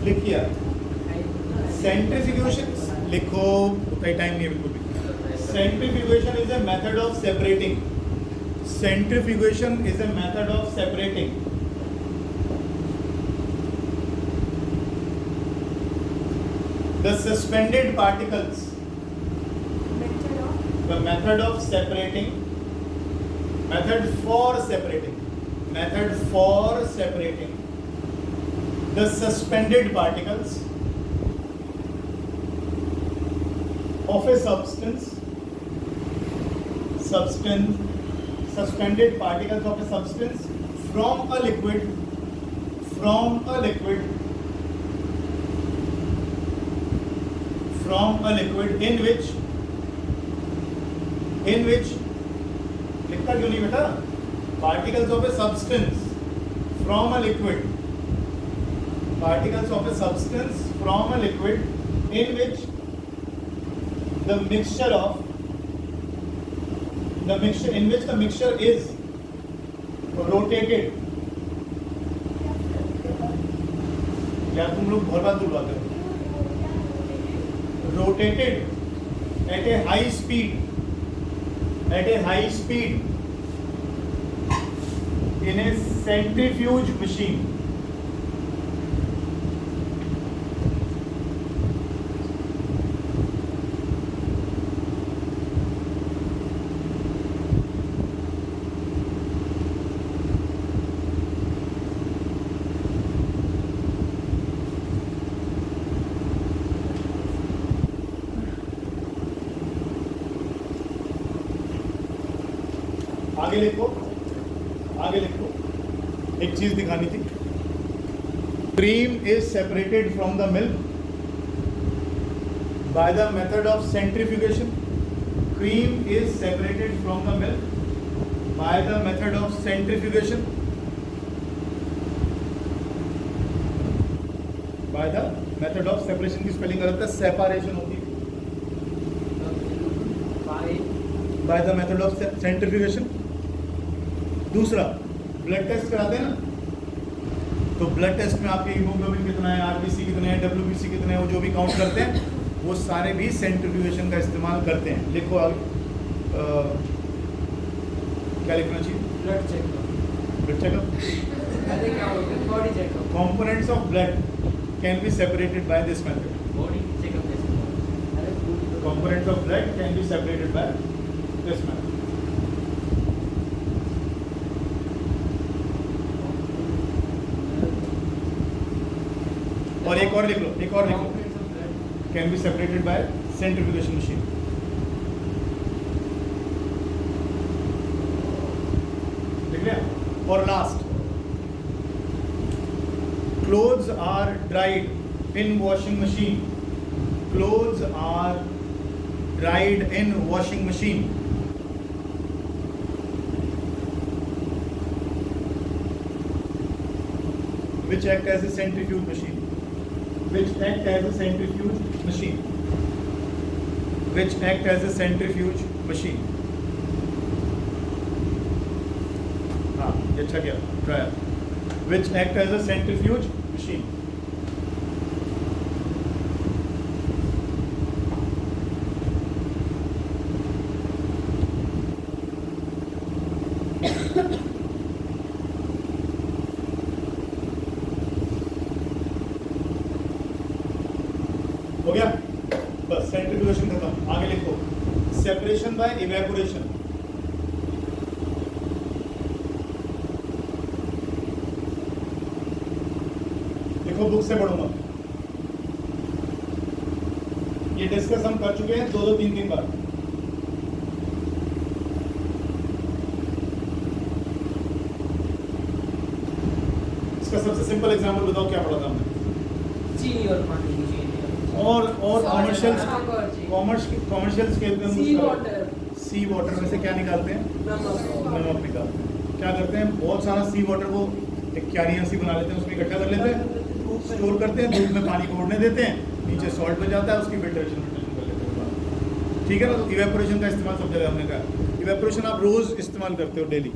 लिखिए सेंट्रीफ्यूगेशन लिखो, उतना ही टाइम नहीं है बिल्कुल भी। Centrifugation is a method of separating, centrifugation is a method of separating the suspended particles, the method of separating, method for separating the suspended particles of a suspended particles of a substance from a liquid in which लिखता क्यों नहीं बेटा? particles of a substance from a liquid in which the mixture is rotated. यार तुम लोग बहुत बात बुलवाते हो. Rotated at a high speed in a centrifuge machine. आगे लिखो, एक चीज दिखानी थी. Cream is separated from the milk by the method of centrifugation. Cream is separated from the milk by the method of centrifugation. By the method of separation की स्पेलिंग गलत है, सेपरेशन होती है. By the method of centrifugation. दूसरा, ब्लड टेस्ट कराते हैं ना, तो ब्लड टेस्ट में आपके हीमोग्लोबिन कितना है, आरबीसी कितने हैं, डब्ल्यूबीसी कितने हैं, वो जो भी काउंट करते हैं वो सारे भी सेंट्रीफ्यूगेशन का इस्तेमाल करते हैं. लिखो आगे, क्या लिखना चाहिए? Blood checkup. अरे क्या बोलते हैं, body checkup. Components of blood can be separated by this method. Body checkup कैसे? अरे components of blood can be separated by this method. और एक और लिख लो, can be separated by centrifugation machine. लिख लिया. और last, clothes are dried in washing machine. Clothes are dried in washing machine. which act as a centrifuge machine. Which act as a centrifuge machine. हाँ, ये अच्छा किया. Trial. Which act as a centrifuge machine. हो गया बस. सेंट्रीफ्यूगेशन खत्म. आगे लिखो, सेपरेशन बाय इवेपोरेशन. लिखो, बुक से पढ़ूंगा. ये डिस्कस हम कर चुके हैं 2-3 बार. इसका सबसे सिंपल एग्जांपल बताओ, क्या पढ़ा था हमने? चीनी और पानी की चीनी. और कमर्शियल स्केल पे सी वाटर में से क्या निकालते हैं? नमक निकालते हैं. क्या करते हैं, बहुत सारा सी वाटर को एक क्यारियां सी बना लेते हैं, उसमें इकट्ठा कर लेते हैं, स्टोर करते हैं, धूप में पानी को उड़ने देते हैं, नीचे सॉल्ट बच जाता है, उसकी फिल्ट्रेशन कर लेते हैं. ठीक है ना. तो इवेपोरेशन का इस्तेमाल सब जगह हमने कहा. इवेपोरेशन आप रोज इस्तेमाल करते हो डेली.